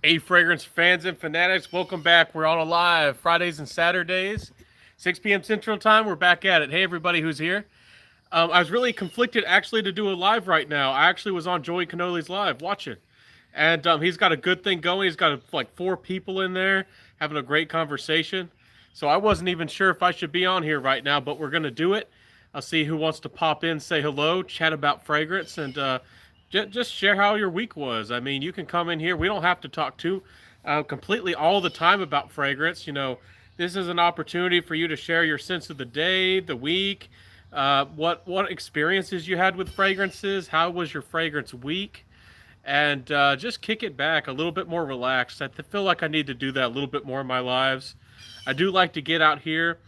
Hey, fragrance fans and fanatics, welcome back. We're on a live Fridays and Saturdays, 6 p.m. Central Time. We're back at it. Hey, everybody who's here. I was really conflicted actually to do a live right now. I actually was on Joey Canoli's live watching, and he's got a good thing going. He's got like four people in there having a great conversation. So I wasn't even sure if I should be on here right now, but we're gonna do it. I'll see who wants to pop in, say hello, chat about fragrance, and just share how your week was. I mean, you can come in here. We don't have to talk to completely all the time about fragrance. This is an opportunity for you to share your sense of the day, the week, what experiences you had with fragrances. How was your fragrance week? And just kick it back a little bit more relaxed. Feel like I need to do that a little bit more in my lives. I do like to get out here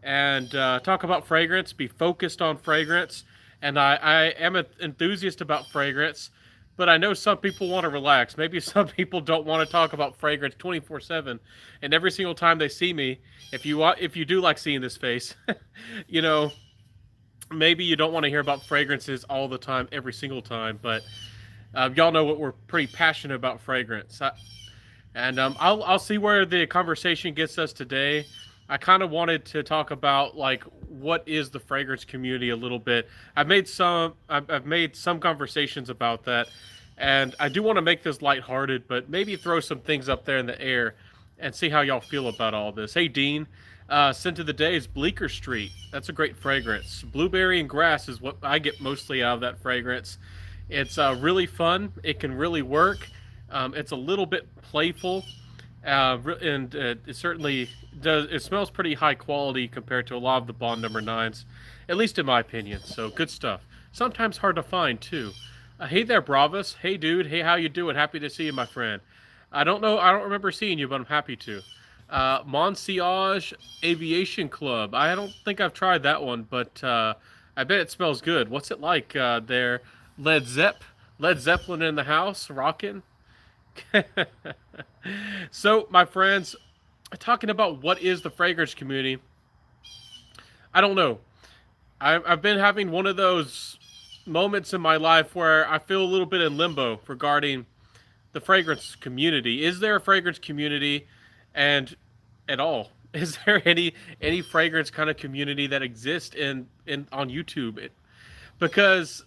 and talk about fragrance, be focused on fragrance. And I am an enthusiast about fragrance, but I know some people want to relax. Maybe some people don't want to talk about fragrance 24/7. And every single time they see me, if you do like seeing this face, you know, maybe you don't want to hear about fragrances all the time, every single time. But y'all know what we're pretty passionate about fragrance. I'll see where the conversation gets us today. I kind of wanted to talk about like what is the fragrance community a little bit. I've made some conversations about that, and I do want to make this lighthearted, but maybe throw some things up there in the air and see how y'all feel about all this. Hey Dean, scent of the day is Bleecker Street. That's a great fragrance. Blueberry and grass is what I get mostly out of that fragrance. It's really fun. It can really work. It's a little bit playful, and it certainly does. It smells pretty high quality compared to a lot of the Bond Number Nines, at least in my opinion. So good stuff. Sometimes hard to find too. Hey there, Bravas. Hey, dude. Hey, how you doing? Happy to see you, my friend. I don't know. I don't remember seeing you, but I'm happy to. Monsiage Aviation Club. I don't think I've tried that one, but I bet it smells good. What's it like there? Led Zeppelin in the house, rocking. So, my friends, talking about what is the fragrance community, I don't know. I've been having one of those moments in my life where I feel a little bit in limbo regarding the fragrance community. Is there a fragrance community, and at all? Is there any fragrance kind of community that exists in on YouTube? Because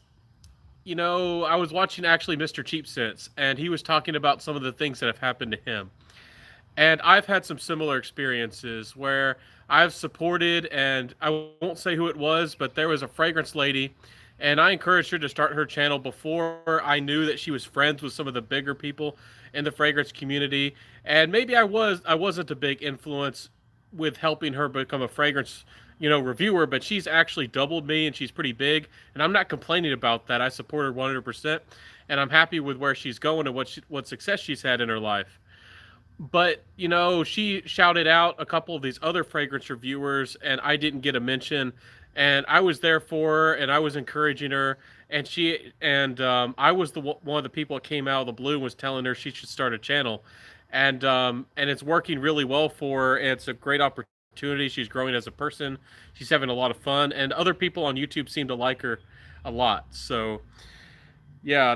I was watching actually Mr. Cheap Sense, and he was talking about some of the things that have happened to him. And I've had some similar experiences where I've supported, and I won't say who it was, but there was a fragrance lady, and I encouraged her to start her channel before I knew that she was friends with some of the bigger people in the fragrance community. And maybe I wasn't a big influence with helping her become a fragrance reviewer, but she's actually doubled me and she's pretty big, and I'm not complaining about that. I support her 100%, and I'm happy with where she's going and what success she's had in her life. But she shouted out a couple of these other fragrance reviewers, and I didn't get a mention. And I was there for her, and I was encouraging her. And I was one of the people that came out of the blue and was telling her she should start a channel, and it's working really well for her. And it's a great opportunity. She's growing as a person. She's having a lot of fun, and other people on YouTube seem to like her a lot. So yeah,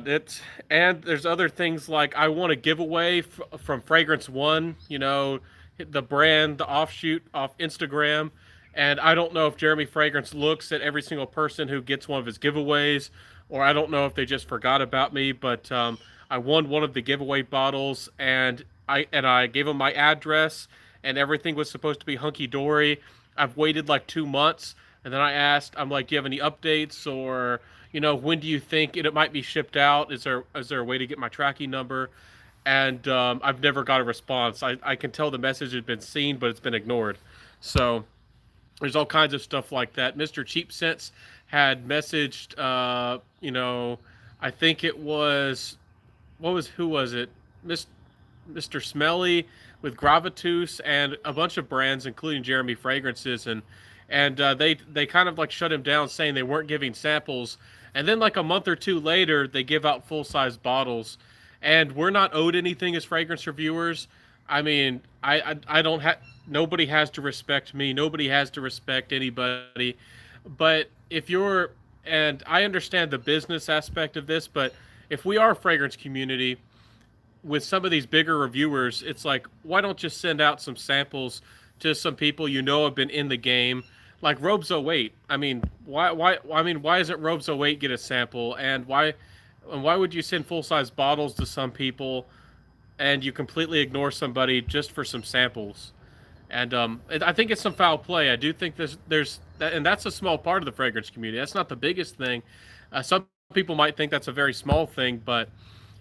and there's other things like I want a giveaway from Fragrance One, the brand, the offshoot off Instagram. And I don't know if Jeremy Fragrance looks at every single person who gets one of his giveaways, or I don't know if they just forgot about me. But I won one of the giveaway bottles, and I gave him my address, and everything was supposed to be hunky dory. I've waited like 2 months, and then I'm like, do you have any updates, or when do you think it might be shipped out? Is there a way to get my tracking number? And I've never got a response. I can tell the message has been seen, but it's been ignored. So there's all kinds of stuff like that. Mr. Cheap Sense had messaged, I think it was, who was it? Mr. Smelly with Gravitus and a bunch of brands, including Jeremy Fragrances, and they kind of like shut him down, saying they weren't giving samples. And then like a month or two later, they give out full size bottles, and we're not owed anything as fragrance reviewers. I mean, I don't have nobody has to respect me. Nobody has to respect anybody. But if you're, and I understand the business aspect of this, but if we are a fragrance community, with some of these bigger reviewers, it's like, why don't you send out some samples to some people you know have been in the game, like Robes 08. I mean, why isn't Robes 08 get a sample, and why would you send full size bottles to some people and you completely ignore somebody just for some samples? And I think it's some foul play. I do think there's that, and that's a small part of the fragrance community. That's not the biggest thing. Some people might think that's a very small thing, but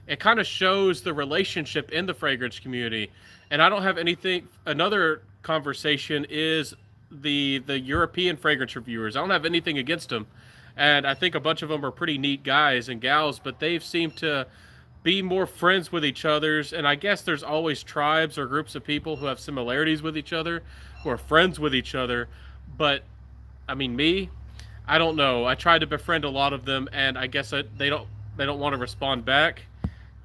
it kind of shows the relationship in the fragrance community. And I don't have anything. Another conversation is the European fragrance reviewers. I don't have anything against them, and I think a bunch of them are pretty neat guys and gals. But they've seemed to be more friends with each other's. And I guess there's always tribes or groups of people who have similarities with each other, who are friends with each other. But I mean, me, I don't know. I tried to befriend a lot of them, and I guess they don't want to respond back.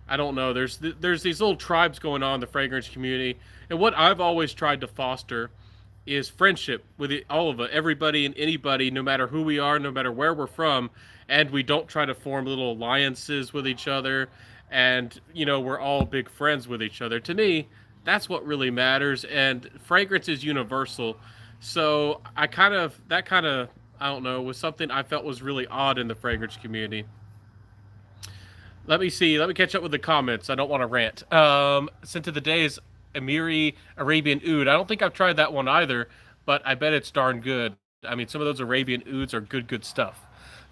I don't know. There's these little tribes going on in the fragrance community, and what I've always tried to foster is friendship with all of it, everybody and anybody, no matter who we are, no matter where we're from, and we don't try to form little alliances with each other, and we're all big friends with each other. To me, that's what really matters, and fragrance is universal. So I don't know, was something I felt was really odd in the fragrance community. Let me see. Let me catch up with the comments. I don't want to rant. Scent of the day is Amiri Arabian Oud. I don't think I've tried that one either, but I bet it's darn good. I mean, some of those Arabian Ouds are good stuff.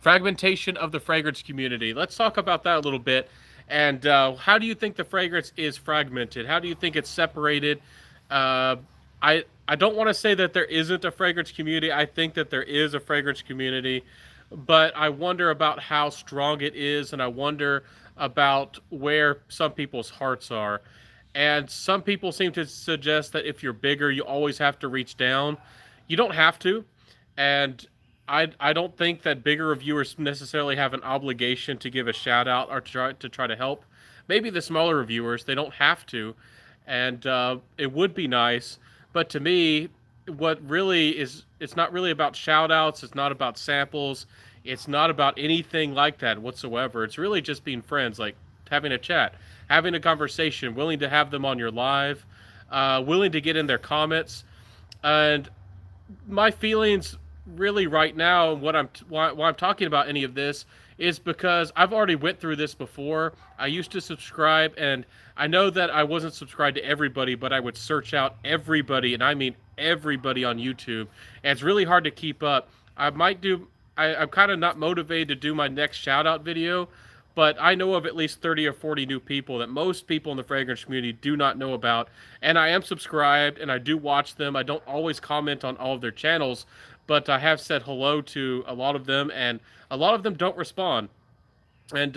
Fragmentation of the fragrance community. Let's talk about that a little bit. And how do you think the fragrance is fragmented? How do you think it's separated? Uh, I don't want to say that there isn't a fragrance community. I think that there is a fragrance community, but I wonder about how strong it is, and I wonder about where some people's hearts are. And some people seem to suggest that if you're bigger, you always have to reach down. You don't have to, and I don't think that bigger reviewers necessarily have an obligation to give a shout out or to try to help. Maybe the smaller reviewers, they don't have to, and it would be nice. But to me, what really is, it's not really about shout outs. It's not about samples. It's not about anything like that whatsoever. It's really just being friends, like having a chat, having a conversation, willing to have them on your live, willing to get in their comments. And my feelings really right now, why I'm talking about any of this is because I've already went through this before. I used to subscribe, and I know that I wasn't subscribed to everybody, but I would search out everybody, and I mean everybody on YouTube. And it's really hard to keep up. I might do. I'm kind of not motivated to do my next shout out video, but I know of at least 30 or 40 new people that most people in the fragrance community do not know about. And I am subscribed, and I do watch them. I don't always comment on all of their channels, but I have said hello to a lot of them, and a lot of them don't respond. And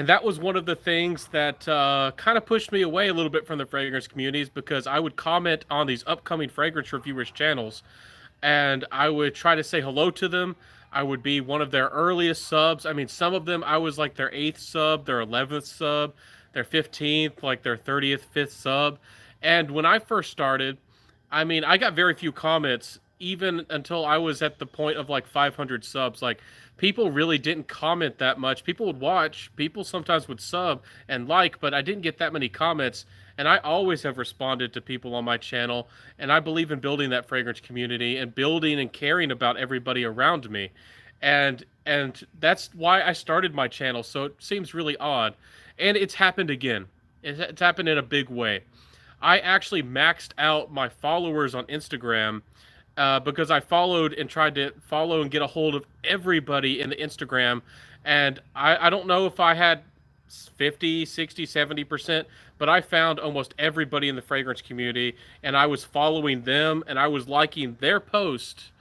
that was one of the things that kind of pushed me away a little bit from the fragrance communities, because I would comment on these upcoming fragrance reviewers channels, and I would try to say hello to them. I would be one of their earliest subs. I mean, some of them I was like their 8th sub, their 11th sub, their 15th, like their 30th, 5th sub. And when I first started, I mean, I got very few comments even until I was at the point of like 500 subs. Like, people really didn't comment that much. People would watch, people sometimes would sub and like, but I didn't get that many comments. And I always have responded to people on my channel, and I believe in building that fragrance community and building and caring about everybody around me. And that's why I started my channel. So it seems really odd. And it's happened again. It's happened in a big way. I actually maxed out my followers on Instagram because I followed and tried to follow and get a hold of everybody in the Instagram. And I don't know if I had 50, 60, 70%, but I found almost everybody in the fragrance community, and I was following them, and I was liking their post,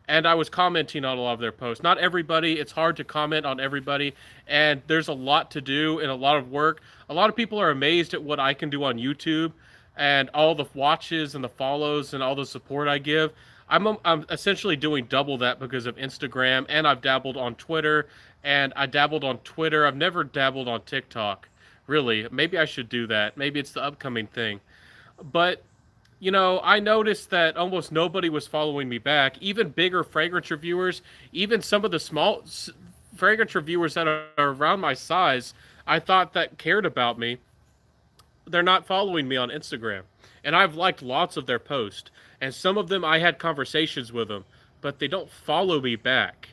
and I was commenting on a lot of their posts. Not everybody. It's hard to comment on everybody, and there's a lot to do and a lot of work. A lot of people are amazed at what I can do on YouTube and all the watches and the follows and all the support I give. I'm essentially doing double that because of Instagram, and I've dabbled on Twitter, and I dabbled on Twitter. I've never dabbled on TikTok, really. Maybe I should do that. Maybe it's the upcoming thing. But I noticed that almost nobody was following me back. Even bigger fragrance reviewers, even some of the small fragrance reviewers that are around my size, I thought that cared about me. they're not following me on Instagram, and I've liked lots of their posts, and some of them I had conversations with them, but they don't follow me back,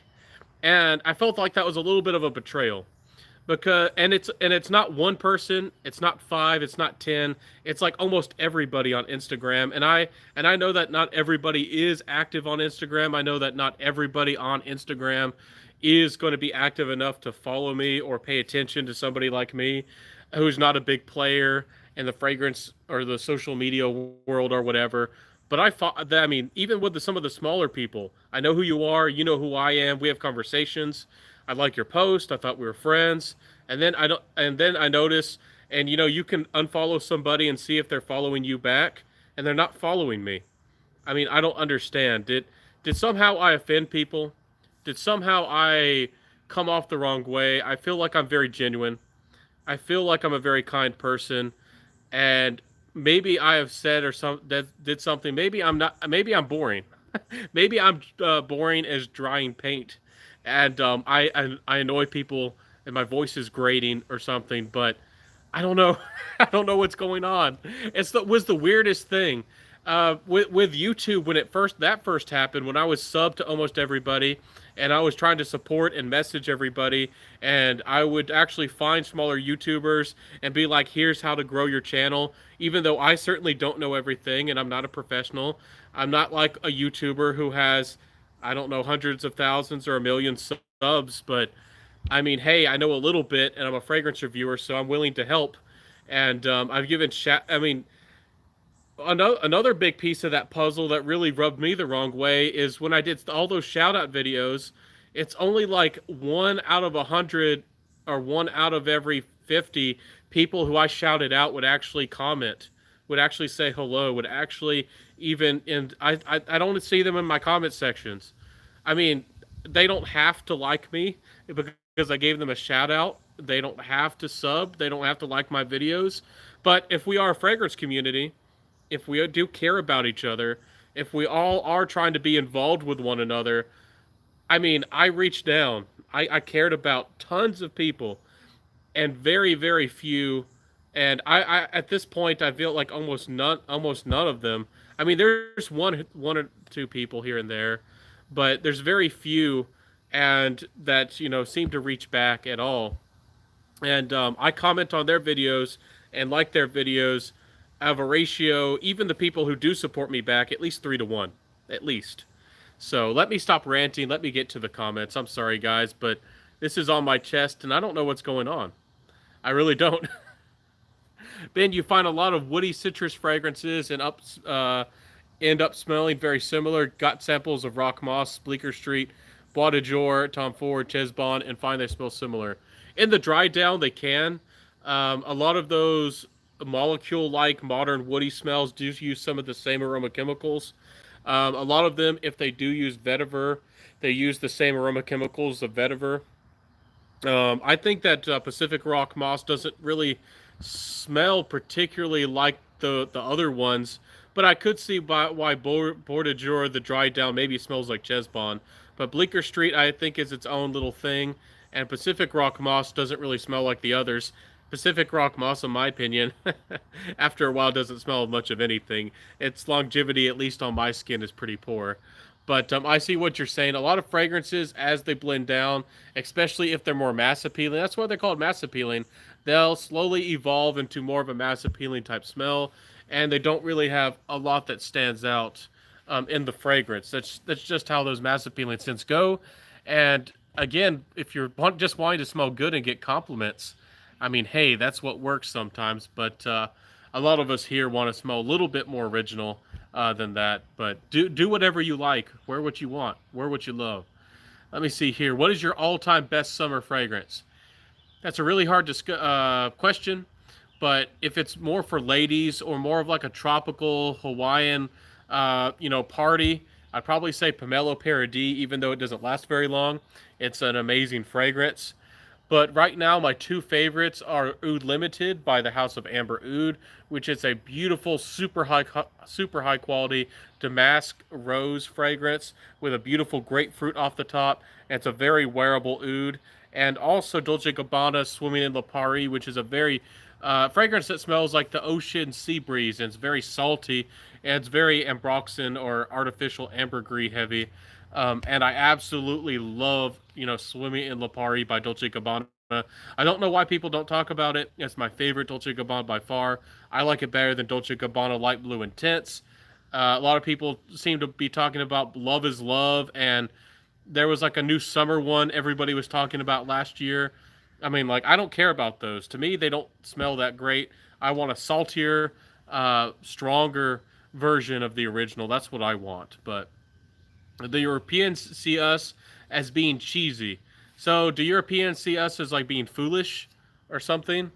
and I felt like that was a little bit of a betrayal because and it's not one person, it's not five, it's not 10, it's like almost everybody on Instagram, and I know that not everybody is active on Instagram. I know that not everybody on Instagram is going to be active enough to follow me or pay attention to somebody like me who's not a big player in the fragrance or the social media world or whatever. But I mean, even with some of the smaller people, I know who you are, you know who I am. We have conversations. I like your post. I thought we were friends. And then I don't. And then I notice, and you can unfollow somebody and see if they're following you back, and they're not following me. I mean, I don't understand. Did somehow I offend people? Did somehow I come off the wrong way? I feel like I'm very genuine. I feel like I'm a very kind person, and maybe I have said or some that did something. Maybe I'm not. Maybe I'm boring. Maybe I'm boring as drying paint, and I annoy people, and my voice is grating or something. But I don't know. I don't know what's going on. Was the weirdest thing with YouTube when it first happened, when I was subbed to almost everybody and I was trying to support and message everybody, and I would actually find smaller YouTubers and be like, here's how to grow your channel, even though I certainly don't know everything and I'm not a professional. I'm not like a YouTuber who has, I don't know, hundreds of thousands or a million subs, but I mean, hey, I know a little bit and I'm a fragrance reviewer, so I'm willing to help. And I've given I mean, another big piece of that puzzle that really rubbed me the wrong way is when I did all those shout out videos, it's only like 1 out of 100 or 1 out of every 50 people who I shouted out would actually comment, would actually say hello, would actually even, and I don't see them in my comment sections. I mean, they don't have to like me because I gave them a shout out. They don't have to sub. They don't have to like my videos. But if we are a fragrance community, if we do care about each other, if we all are trying to be involved with one another, I mean, I reached down. I cared about tons of people and very, very few. And I at this point, I feel like almost none of them. I mean, there's one or two people here and there, but there's very few, and that seem to reach back at all. And I comment on their videos and like their videos. I have a ratio, even the people who do support me back, at least 3 to 1, at least. So let me stop ranting. Let me get to the comments. I'm sorry, guys, but this is on my chest, and I don't know what's going on. I really don't. Ben, you find a lot of woody citrus fragrances and end up smelling very similar. Got samples of Rock Moss, Bleecker Street, Bois de Jour, Tom Ford, Chesbon, and find they smell similar. In the dry down, they can. A lot of those molecule-like modern woody smells do use some of the same aroma chemicals. A lot of them, if they do use vetiver, they use the same aroma chemicals of vetiver. I think that Pacific Rock Moss doesn't really smell particularly like the other ones, but I could see why Bois de Jour, the dry down, maybe smells like Chesbon. But Bleecker Street, I think, is its own little thing, and Pacific Rock Moss doesn't really smell like the others. Pacific Rock Moss, in my opinion, after a while doesn't smell much of anything. Its longevity, at least on my skin, is pretty poor. But I see what you're saying. A lot of fragrances, as they blend down, especially if they're more mass appealing, that's why they're called mass appealing, they'll slowly evolve into more of a mass appealing type smell, and they don't really have a lot that stands out in the fragrance. That's just how those mass appealing scents go. And again, if you're just wanting to smell good and get compliments, I mean, hey, that's what works sometimes. But a lot of us here want to smell a little bit more original than that. But do whatever you like. Wear what you want. Wear what you love. Let me see here. What is your all-time best summer fragrance? That's a really hard question. But if it's more for ladies or more of like a tropical Hawaiian, party, I'd probably say Pomelo Paradis, even though it doesn't last very long. It's an amazing fragrance. But right now, my two favorites are Oud Limited by the House of Amber Oud, which is a beautiful, super high quality damask rose fragrance with a beautiful grapefruit off the top. And it's a very wearable oud. And also Dolce & Gabbana Swimming in Lipari, which is a very Fragrance that smells like the ocean sea breeze, and it's very salty, and it's very ambroxan or artificial ambergris heavy. And I absolutely love, Swimming in Lipari by Dolce Gabbana. I don't know why people don't talk about it. It's my favorite Dolce Gabbana by far. I like it better than Dolce Gabbana Light Blue Intense. A lot of people seem to be talking about Love is Love, and there was like a new summer one everybody was talking about last year. I mean, like, I don't care about those. To me, they don't smell that great. I want a saltier, stronger version of the original. That's what I want. But the Europeans see us as being cheesy. So, do Europeans see us as like being foolish or something?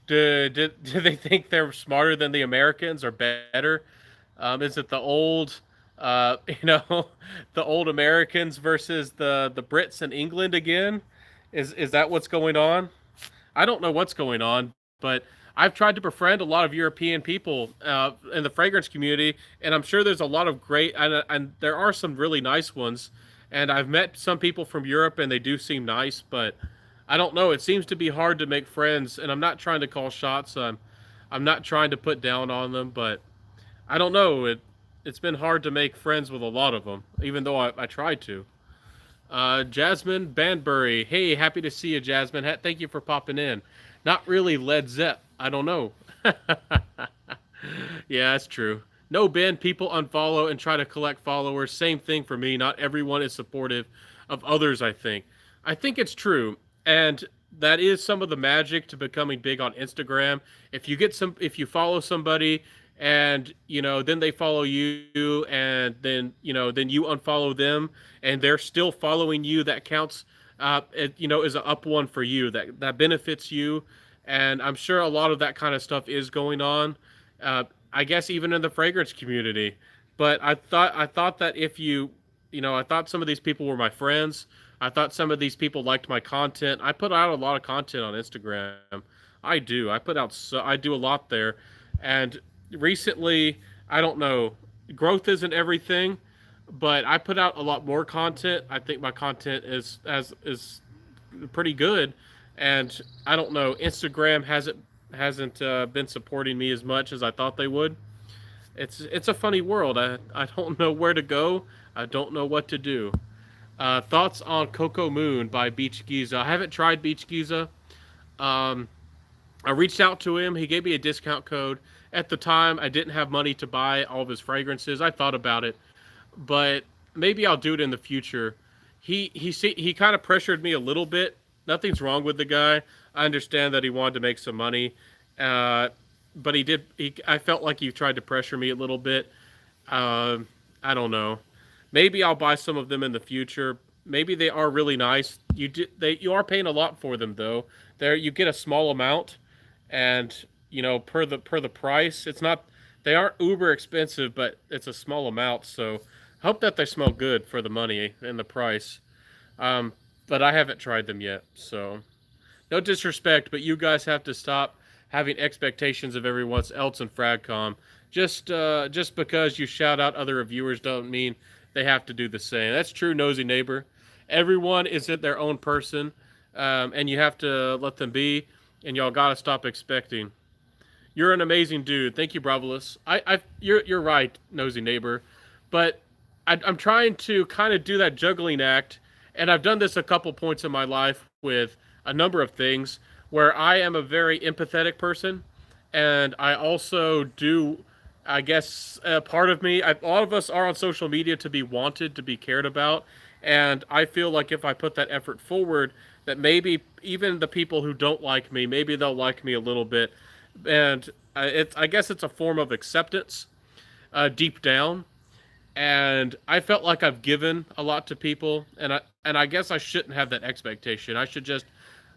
Do they think they're smarter than the Americans or better? Is it the old, you know, the old Americans versus the Brits and England again? Is that what's going on? I don't know what's going on, but I've tried to befriend a lot of European people in the fragrance community, and I'm sure there's a lot of great and there are some really nice ones. And I've met some people from Europe, and they do seem nice, but I don't know. It seems to be hard to make friends, and I'm not trying to call shots. I'm not trying to put down on them, but I don't know. It's been hard to make friends with a lot of them, even though I tried to. Jasmine Banbury. Hey, happy to see you, Jasmine. Thank you for popping in. Not really Led Zepp. I don't know. Yeah, that's true. No, Ben, people unfollow and try to collect followers. Same thing for me. Not everyone is supportive of others, I think. I think it's true. And that is some of the magic to becoming big on Instagram. If you follow somebody and, then they follow you and then you unfollow them and they're still following you, that counts, is an up one for you that benefits you. And I'm sure a lot of that kind of stuff is going on. I guess even in the fragrance community. But I thought that if I thought some of these people were my friends. I thought some of these people liked my content. I put out a lot of content on Instagram. I do. I do a lot there. And recently, I don't know, growth isn't everything, but I put out a lot more content. I think my content is pretty good, and I don't know, Instagram hasn't been supporting me as much as I thought they would. It's a funny world. I don't know where to go. I don't know what to do. Thoughts on Coco Moon by Beach Giza. I haven't tried Beach Giza. Um, I reached out to him. He gave me a discount code. At the time, I didn't have money to buy all of his fragrances. I thought about it, but maybe I'll do it in the future. He kind of pressured me a little bit. Nothing's wrong with the guy. I understand that he wanted to make some money, uh, but he did. I felt like he tried to pressure me a little bit. I don't know. Maybe I'll buy some of them in the future. Maybe they are really nice. You are paying a lot for them though. There you get a small amount, and per the price, it's not. They aren't uber expensive, but it's a small amount. So hope that they smell good for the money and the price. Um, but I haven't tried them yet, so no disrespect, but you guys have to stop having expectations of everyone else in Fragcom. Just because you shout out other reviewers don't mean they have to do the same. That's true, nosy neighbor. Everyone is their own person, and you have to let them be. And y'all gotta stop expecting. You're an amazing dude. Thank you, Bravulus. You're right, nosy neighbor, but I'm trying to kind of do that juggling act, and I've done this a couple points in my life with a number of things where I am a very empathetic person, and I also do. I guess part of me, a lot of us are on social media to be wanted, to be cared about, and I feel like if I put that effort forward, that maybe even the people who don't like me, maybe they'll like me a little bit, and I guess it's a form of acceptance deep down. And I felt like I've given a lot to people, and I guess I shouldn't have that expectation. I should just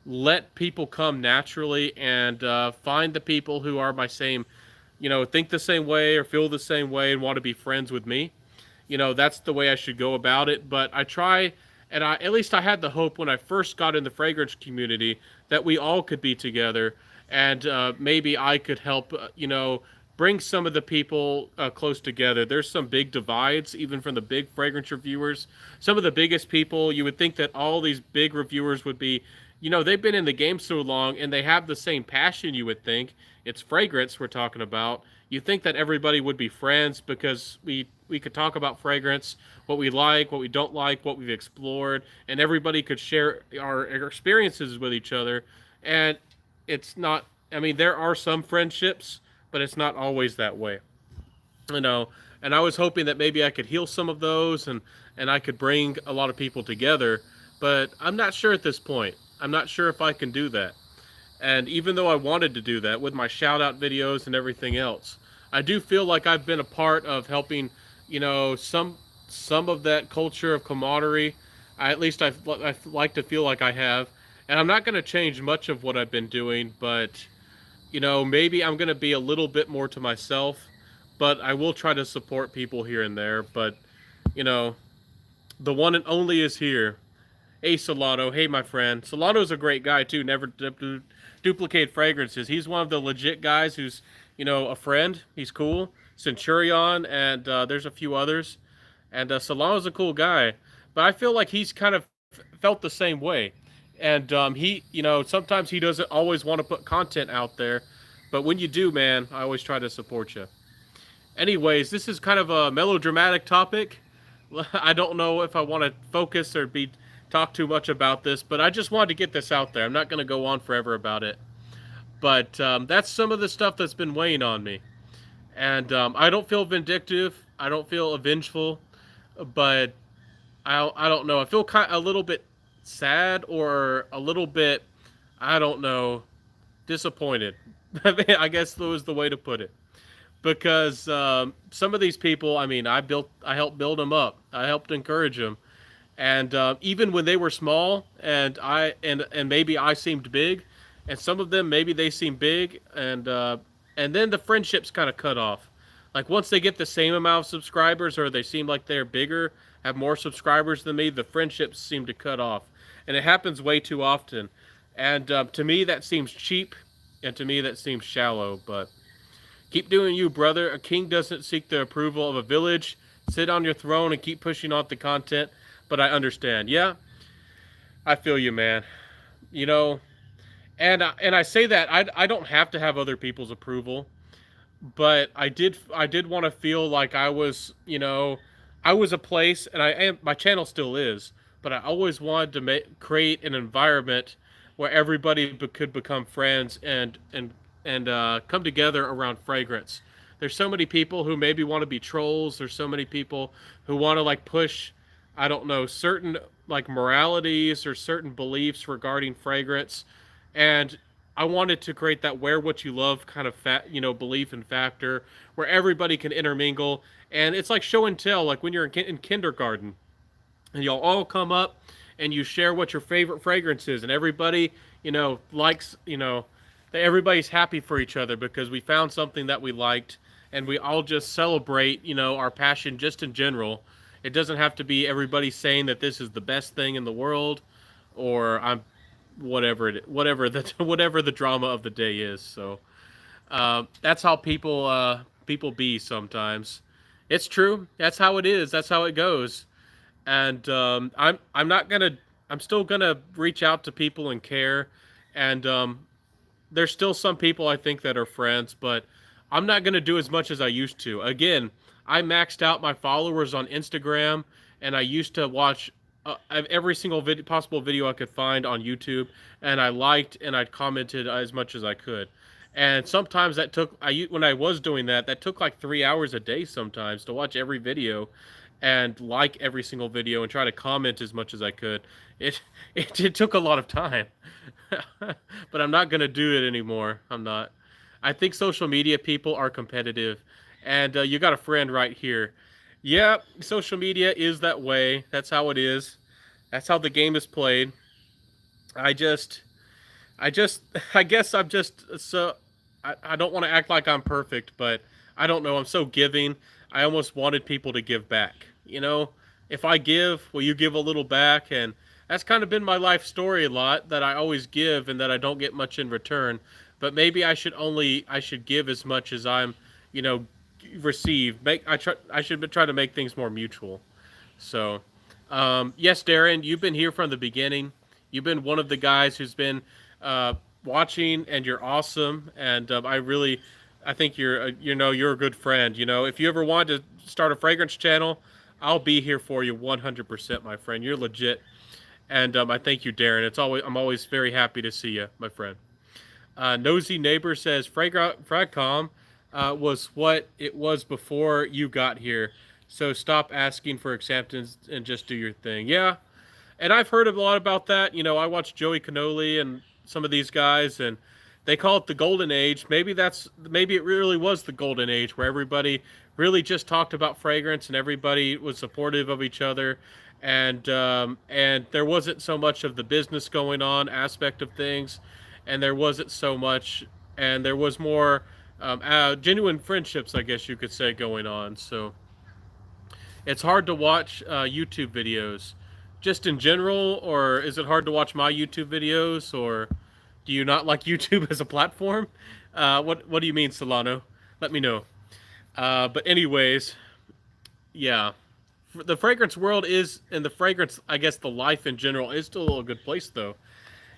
let people come naturally and find the people who are my same, think the same way or feel the same way and want to be friends with me. That's the way I should go about it. But I try, and at least I had the hope when I first got in the fragrance community that we all could be together, and maybe I could help, bring some of the people close together. There's some big divides, even from the big fragrance reviewers. Some of the biggest people, you would think that all these big reviewers would be they've been in the game so long and they have the same passion. You would think it's fragrance we're talking about. You think that everybody would be friends because we could talk about fragrance, what we like, what we don't like, what we've explored, and everybody could share our experiences with each other. And it's not. I mean, there are some friendships, but it's not always that way. you know and I was hoping that maybe I could heal some of those, and I could bring a lot of people together, but I'm not sure at this point. I'm not sure if I can do that. And even though I wanted to do that with my shout out videos and everything else, I do feel like I've been a part of helping, some of that culture of camaraderie. At least I like to feel like I have. And I'm not going to change much of what I've been doing, but maybe I'm going to be a little bit more to myself, but I will try to support people here and there. But, you know, the one and only is here. Hey, Solano. Hey, my friend. Solano's a great guy, too. Never duplicate fragrances. He's one of the legit guys who's, a friend. He's cool. Centurion, and there's a few others. And Solano's a cool guy. But I feel like he's kind of felt the same way. And sometimes he doesn't always want to put content out there. But when you do, man, I always try to support you. Anyways, this is kind of a melodramatic topic. I don't know if I want to focus or be talk too much about this, but I just wanted to get this out there. I'm not going to go on forever about it. But that's some of the stuff that's been weighing on me. And I don't feel vindictive. I don't feel vengeful. But I don't know. I feel a little bit sad or a little bit, I don't know, disappointed. I guess that was the way to put it. Because some of these people, I mean, I helped build them up. I helped encourage them, and even when they were small, and maybe I seemed big, and some of them maybe they seem big, and then the friendships kind of cut off. Like once they get the same amount of subscribers, or they seem like they're bigger, have more subscribers than me, the friendships seem to cut off, and it happens way too often. And to me, that seems cheap, and to me, that seems shallow. But keep doing you, brother. A king doesn't seek the approval of a village. Sit on your throne and keep pushing out the content. But I understand. Yeah, I feel you, man. You know, and I say that I don't have to have other people's approval, but I did want to feel like I was, I was a place, and I am. My channel still is, but I always wanted to create an environment where everybody could become friends and come together around fragrance. There's so many people who maybe want to be trolls. There's so many people who want to like push, I don't know, certain like moralities or certain beliefs regarding fragrance. And I wanted to create that wear what you love kind of belief and factor where everybody can intermingle. And it's like show and tell, like when you're in kindergarten and you'll all come up and you share what your favorite fragrance is, and everybody, likes, that everybody's happy for each other because we found something that we liked, and we all just celebrate, our passion just in general. It doesn't have to be everybody saying that this is the best thing in the world, or I'm whatever the drama of the day is. So that's how people be sometimes. It's true. That's how it is. That's how it goes. And I'm still gonna reach out to people and care. And there's still some people I think that are friends, but I'm not gonna do as much as I used to. Again, I maxed out my followers on Instagram, and I used to watch every single possible video I could find on YouTube, and I liked and I commented as much as I could. And sometimes that took when I was doing that, that took like 3 hours a day sometimes to watch every video and like every single video and try to comment as much as I could. It it took a lot of time. But I'm not gonna do it anymore. I'm not. I think social media people are competitive, and you got a friend right here. Yeah, social media is that way. That's how it is. That's how the game is played. I just, I just, I guess I'm just so. I don't want to act like I'm perfect, but I don't know. I'm so giving. I almost wanted people to give back. If I give, will you give a little back? And that's kind of been my life story a lot, that I always give and that I don't get much in return. But maybe I should give as much as I'm, you know, receive. I should try to make things more mutual. So, yes, Darren, you've been here from the beginning. You've been one of the guys who's been uh, watching, and you're awesome. And I think you're a good friend. If you ever want to start a fragrance channel, I'll be here for you 100%, my friend. You're legit. And I thank you, Darren. I'm always very happy to see you, my friend. Nosy Neighbor says Fragcom was what it was before you got here. So stop asking for acceptance and just do your thing. Yeah, and I've heard a lot about that. I watch Joey Canoli and some of these guys, and they call it the golden age. Maybe it really was the golden age where everybody really just talked about fragrance and everybody was supportive of each other, and there wasn't so much of the business going on aspect of things, and there wasn't so much, and there was more genuine friendships, I guess you could say, going on. So it's hard to watch YouTube videos, just in general, or is it hard to watch my YouTube videos, or do you not like YouTube as a platform? What do you mean, Solano? Let me know. But anyways, yeah, the fragrance world is, and the fragrance, I guess, the life in general is still a good place, though.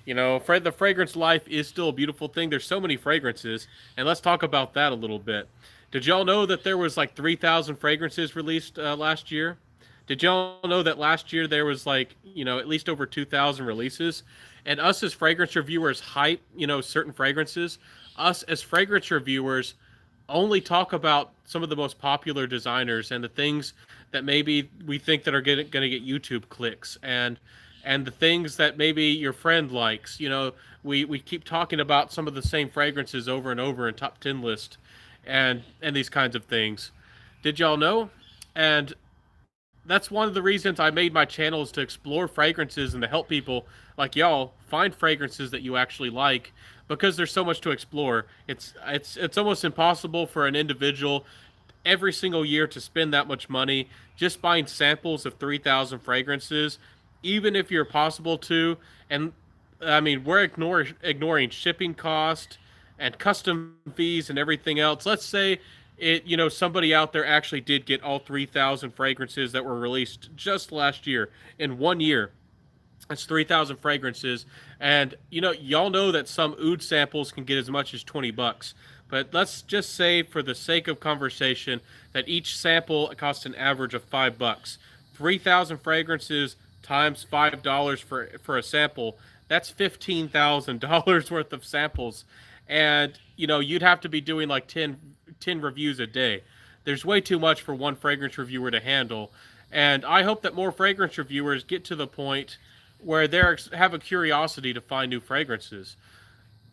The fragrance life is still a beautiful thing. There's so many fragrances, and let's talk about that a little bit. Did y'all know that there was like 3,000 fragrances released last year? Did y'all know that last year there was like, at least over 2,000 releases? And us as fragrance reviewers hype, certain fragrances. Us as fragrance reviewers only talk about some of the most popular designers and the things that maybe we think that are going to get YouTube clicks, and the things that maybe your friend likes. We keep talking about some of the same fragrances over and over in top 10 list, and these kinds of things. Did y'all know? And that's one of the reasons I made my channel, is to explore fragrances and to help people like y'all find fragrances that you actually like, because there's so much to explore. It's almost impossible for an individual every single year to spend that much money just buying samples of 3,000 fragrances, even if you're possible to. And I mean, we're ignoring shipping cost and custom fees and everything else. Let's say somebody out there actually did get all 3,000 fragrances that were released just last year in 1 year. That's 3,000 fragrances, and y'all know that some oud samples can get as much as $20. But let's just say, for the sake of conversation, that each sample costs an average of $5. 3,000 fragrances times $5 for a sample. That's $15,000 worth of samples, and you'd have to be doing like 10 reviews a day. There's way too much for one fragrance reviewer to handle, and I hope that more fragrance reviewers get to the point where they have a curiosity to find new fragrances.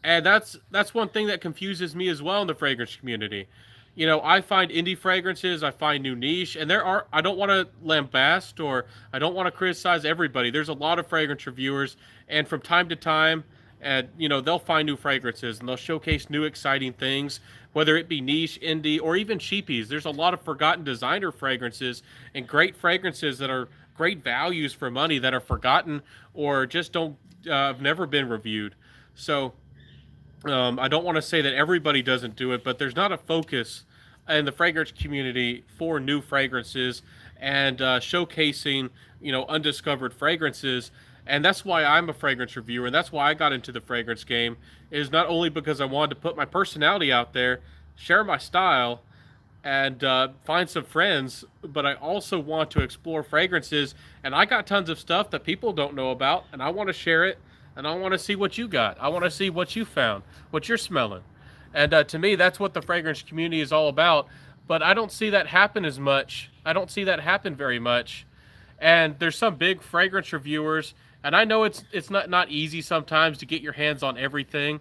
And that's one thing that confuses me as well in the fragrance community. I find indie fragrances, I find new niche, and I don't want to lambast, or I don't want to criticize everybody. There's a lot of fragrance reviewers, and from time to time, and they'll find new fragrances and they'll showcase new exciting things, whether it be niche, indie, or even cheapies. There's a lot of forgotten designer fragrances and great fragrances that are great values for money that are forgotten, or just don't have never been reviewed. So I don't want to say that everybody doesn't do it, but there's not a focus in the fragrance community for new fragrances and showcasing undiscovered fragrances. And that's why I'm a fragrance reviewer, and that's why I got into the fragrance game, is not only because I wanted to put my personality out there, share my style, and find some friends, but I also want to explore fragrances, and I got tons of stuff that people don't know about, and I want to share it, and I want to see what you got. I want to see what you found, what you're smelling. And to me, that's what the fragrance community is all about, but I don't see that happen as much. I don't see that happen very much. And there's some big fragrance reviewers, and I know it's not easy sometimes to get your hands on everything,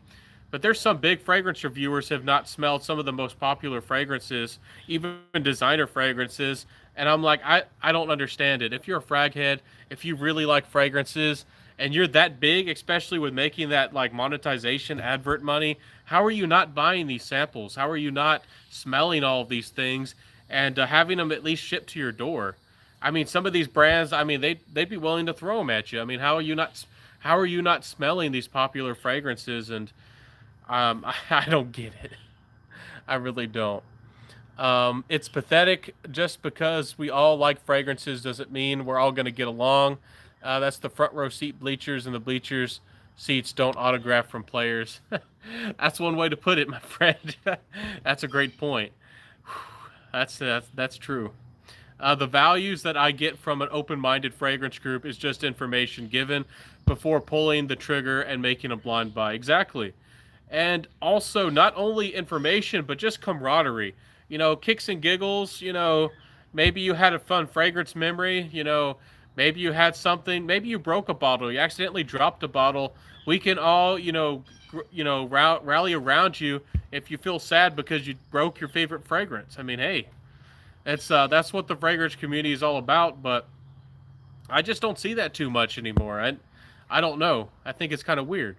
but there's some big fragrance reviewers have not smelled some of the most popular fragrances, even designer fragrances, and I'm like, I don't understand it. If you're a frag head, if you really like fragrances, and you're that big, especially with making that like monetization advert money, how are you not buying these samples? How are you not smelling all of these things and having them at least shipped to your door? I mean, some of these brands, I mean, they'd be willing to throw them at you. I mean, how are you not smelling these popular fragrances? And I don't get it. I really don't. It's pathetic. Just because we all like fragrances doesn't mean we're all going to get along. That's the front row seat bleachers, and the bleachers seats don't autograph from players. That's one way to put it, my friend. That's a great point. That's true. The values that I get from an open-minded fragrance group is just information given before pulling the trigger and making a blind buy. Exactly. And also, not only information, but just camaraderie. Kicks and giggles. Maybe you had a fun fragrance memory. Maybe you had something. Maybe you broke a bottle. You accidentally dropped a bottle. We can all, rally around you if you feel sad because you broke your favorite fragrance. I mean, hey, that's what the fragrance community is all about. But I just don't see that too much anymore. I don't know. I think it's kind of weird.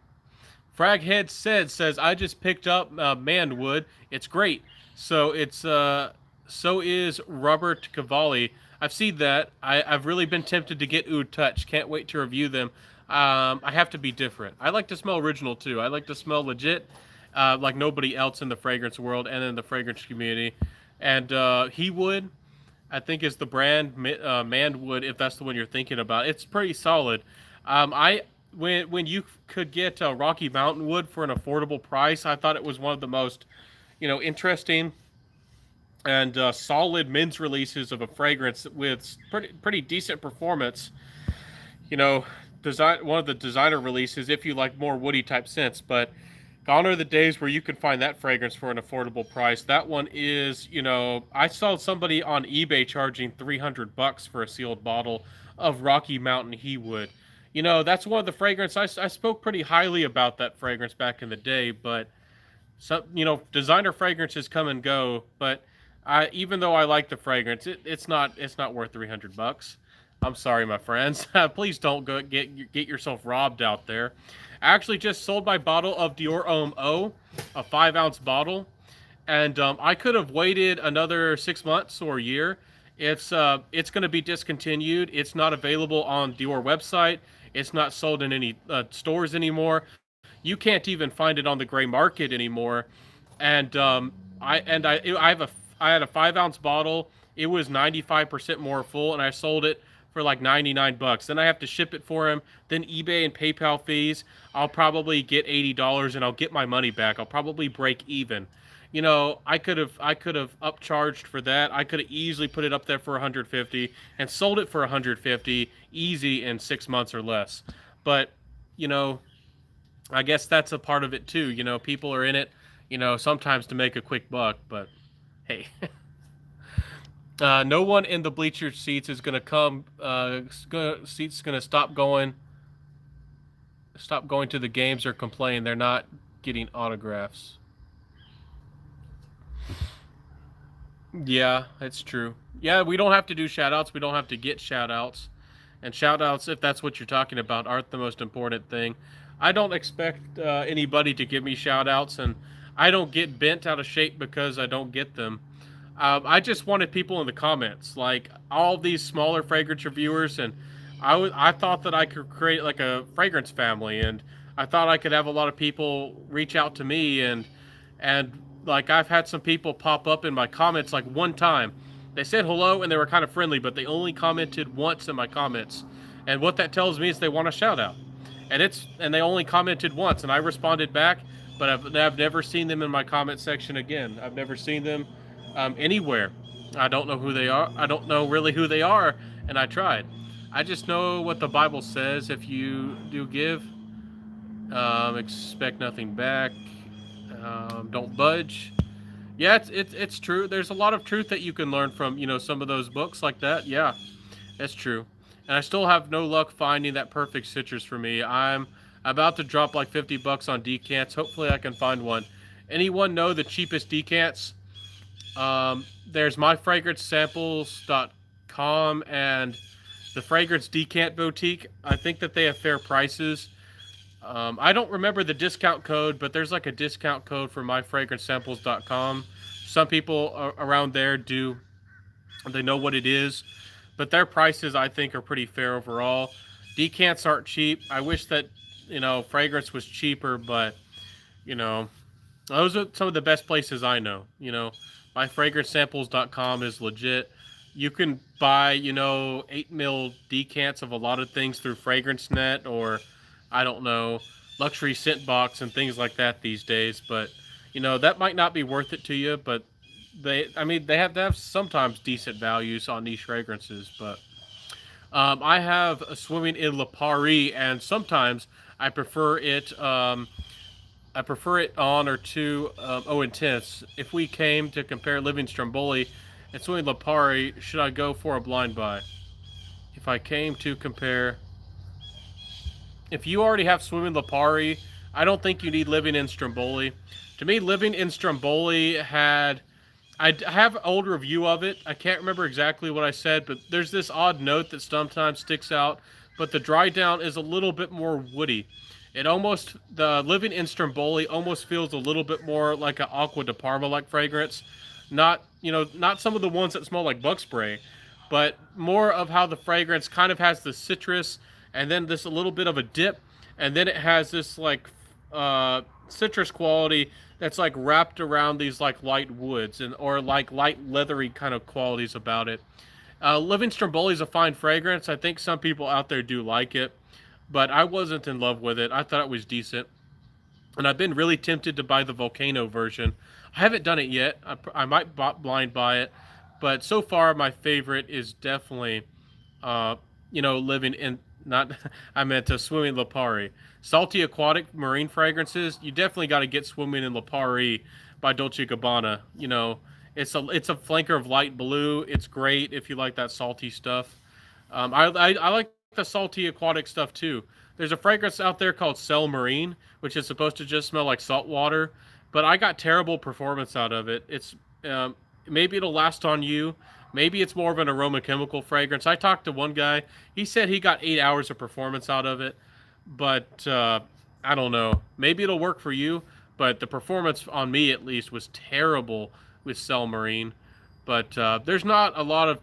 Fraghead says I just picked up Manwood. It's great. So is Robert Cavalli. I've seen that. I've really been tempted to get Oud Touch. Can't wait to review them. I have to be different. I like to smell original too. I like to smell legit, like nobody else in the fragrance world and in the fragrance community. And He Would, I think, is the brand. Manwood, if that's the one you're thinking about. It's pretty solid. I when you could get Rocky Mountain Wood for an affordable price, I thought it was one of the most, interesting and solid men's releases of a fragrance with pretty decent performance. Design one of the designer releases if you like more woody type scents, but gone are the days where you can find that fragrance for an affordable price. That one is, I saw somebody on eBay charging $300 for a sealed bottle of Rocky Mountain He Would. That's one of the fragrance I spoke pretty highly about that fragrance back in the day, but designer fragrances come and go, but even though I like the fragrance, it's not worth $300. I'm sorry, my friends. Please don't go get yourself robbed out there. I actually just sold my bottle of Dior Homme Eau, a 5-ounce bottle, and I could have waited another 6 months or a year. It's going to be discontinued. It's not available on Dior website. It's not sold in any stores anymore. You can't even find it on the gray market anymore. And I had a 5-ounce bottle. It was 95% more full, and I sold it for like $99. Then I have to ship it for him. Then eBay and PayPal fees. I'll probably get $80, and I'll get my money back. I'll probably break even. I could have upcharged for that. I could have easily put it up there for 150 and sold it for 150 easy in 6 months or less. But I guess that's a part of it too. People are in it, sometimes to make a quick buck. But hey, no one in the bleacher seats is gonna come. Seats gonna stop going to the games or complain they're not getting autographs. Yeah, it's true. Yeah, we don't have to do shout outs. We don't have to get shout outs. And shout outs, if that's what you're talking about, aren't the most important thing. I don't expect anybody to give me shout outs, and I don't get bent out of shape because I don't get them. I just wanted people in the comments, like all these smaller fragrance reviewers, and I thought that I could create like a fragrance family, and I thought I could have a lot of people reach out to me, and like I've had some people pop up in my comments like one time. They said hello and they were kind of friendly, but they only commented once in my comments. And what that tells me is they want a shout out. And they only commented once, and I responded back, but I've never seen them in my comment section again. I've never seen them anywhere. I don't know who they are. I don't know really who they are, and I tried. I just know what the Bible says. If you do give, expect nothing back. Don't budge. Yeah, it's true. There's a lot of truth that you can learn from some of those books like that. Yeah, that's true. And I still have no luck finding that perfect citrus for me. I'm about to drop like $50 on decants. Hopefully, I can find one. Anyone know the cheapest decants? There's myfragrancesamples.com and the Fragrance Decant Boutique. I think that they have fair prices. I don't remember the discount code, but there's like a discount code for myfragrancesamples.com. Some people around there do. They know what it is. But their prices, I think, are pretty fair overall. Decants aren't cheap. I wish that, fragrance was cheaper, but, those are some of the best places I know. MyFragranceSamples.com is legit. You can buy, 8 mil decants of a lot of things through Fragrance Net or, I don't know, luxury scent box and things like that these days. But, that might not be worth it to you. But they have to have sometimes decent values on niche fragrances. But I have a swimming in La Paris, and sometimes I prefer it. I prefer it on or to oh intense. If we came to compare living Stromboli and swimming La Paris, should I go for a blind buy? If I came to compare, if you already have swimming Lipari, I don't think you need living in Stromboli. To me, living in Stromboli had. I have an old review of it. I can't remember exactly what I said, but there's this odd note that sometimes sticks out. But the dry down is a little bit more woody. The living in Stromboli almost feels a little bit more like an Aqua de Parma like fragrance. Not some of the ones that smell like bug spray, but more of how the fragrance kind of has the citrus and then this a little bit of a dip, and then it has this like citrus quality that's like wrapped around these like light woods and or like light leathery kind of qualities about it. Living Stromboli is a fine fragrance. I think some people out there do like it, but I wasn't in love with it. I thought it was decent, and I've been really tempted to buy the Volcano version. I haven't done it yet. I might blind buy it, but so far my favorite is definitely, uh, living in not. I meant to swimming Lipari. Salty aquatic marine fragrances. You definitely got to get swimming in Lipari by Dolce Gabbana. It's a flanker of light blue. It's great if you like that salty stuff. I like the salty aquatic stuff too. There's a fragrance out there called Cell Marine, which is supposed to just smell like salt water, but I got terrible performance out of it. Um, Maybe it'll last on you. Maybe it's more of an aroma chemical fragrance. I talked to one guy. He said he got 8 hours of performance out of it, but I don't know. Maybe it'll work for you, but the performance on me at least was terrible with Cell Marine. But there's not a lot of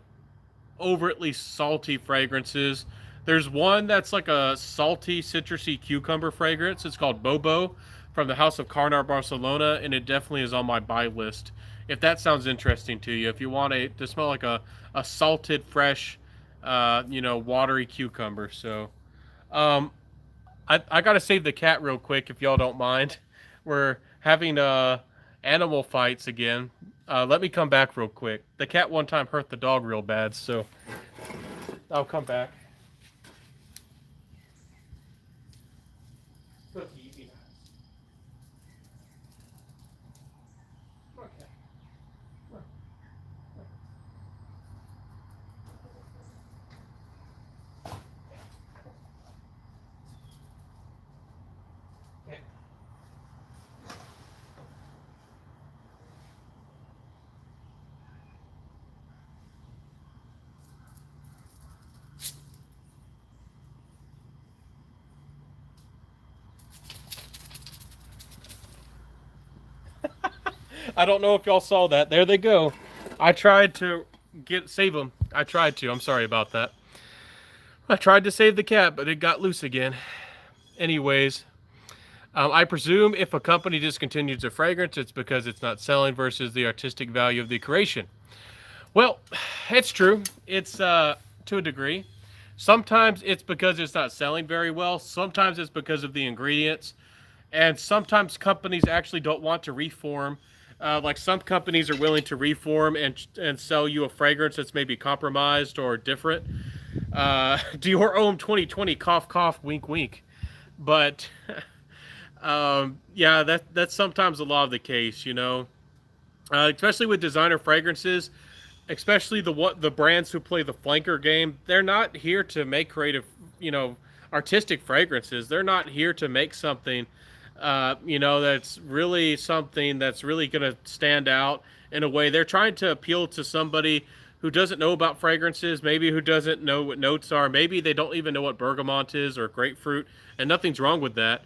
overtly salty fragrances. There's one that's like a salty, citrusy cucumber fragrance. It's called Bobo from the House of Carnar Barcelona, and it definitely is on my buy list. If that sounds interesting to you, if you want to smell like a salted, fresh, watery cucumber. So, um, I got to save the cat real quick if y'all don't mind. We're having animal fights again. Let me come back real quick. The cat one time hurt the dog real bad, so I'll come back. I don't know if y'all saw that. There they go. I tried to save them. I tried to. I'm sorry about that. I tried to save the cat, but it got loose again. Anyways, I presume if a company discontinues a fragrance, it's because it's not selling versus the artistic value of the creation. Well, it's true. It's to a degree. Sometimes it's because it's not selling very well. Sometimes it's because of the ingredients. And sometimes companies actually don't want to reform. Like some companies are willing to reform and sell you a fragrance that's maybe compromised or different. Dior Homme 2020 cough cough wink wink. But yeah, that's sometimes a lot of the case, especially with designer fragrances, especially the brands who play the flanker game. They're not here to make creative, artistic fragrances. They're not here to make something, that's really something that's really going to stand out in a way. They're trying to appeal to somebody who doesn't know about fragrances, maybe who doesn't know what notes are, maybe they don't even know what bergamot is or grapefruit, and nothing's wrong with that.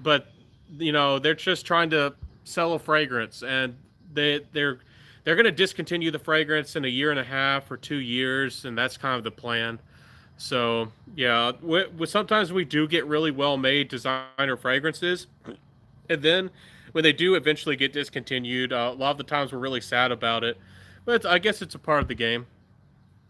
But they're just trying to sell a fragrance, and they're going to discontinue the fragrance in a year and a half or 2 years, and that's kind of the plan. So yeah, sometimes we do get really well made designer fragrances, and then when they do eventually get discontinued, a lot of the times we're really sad about it. But I guess it's a part of the game.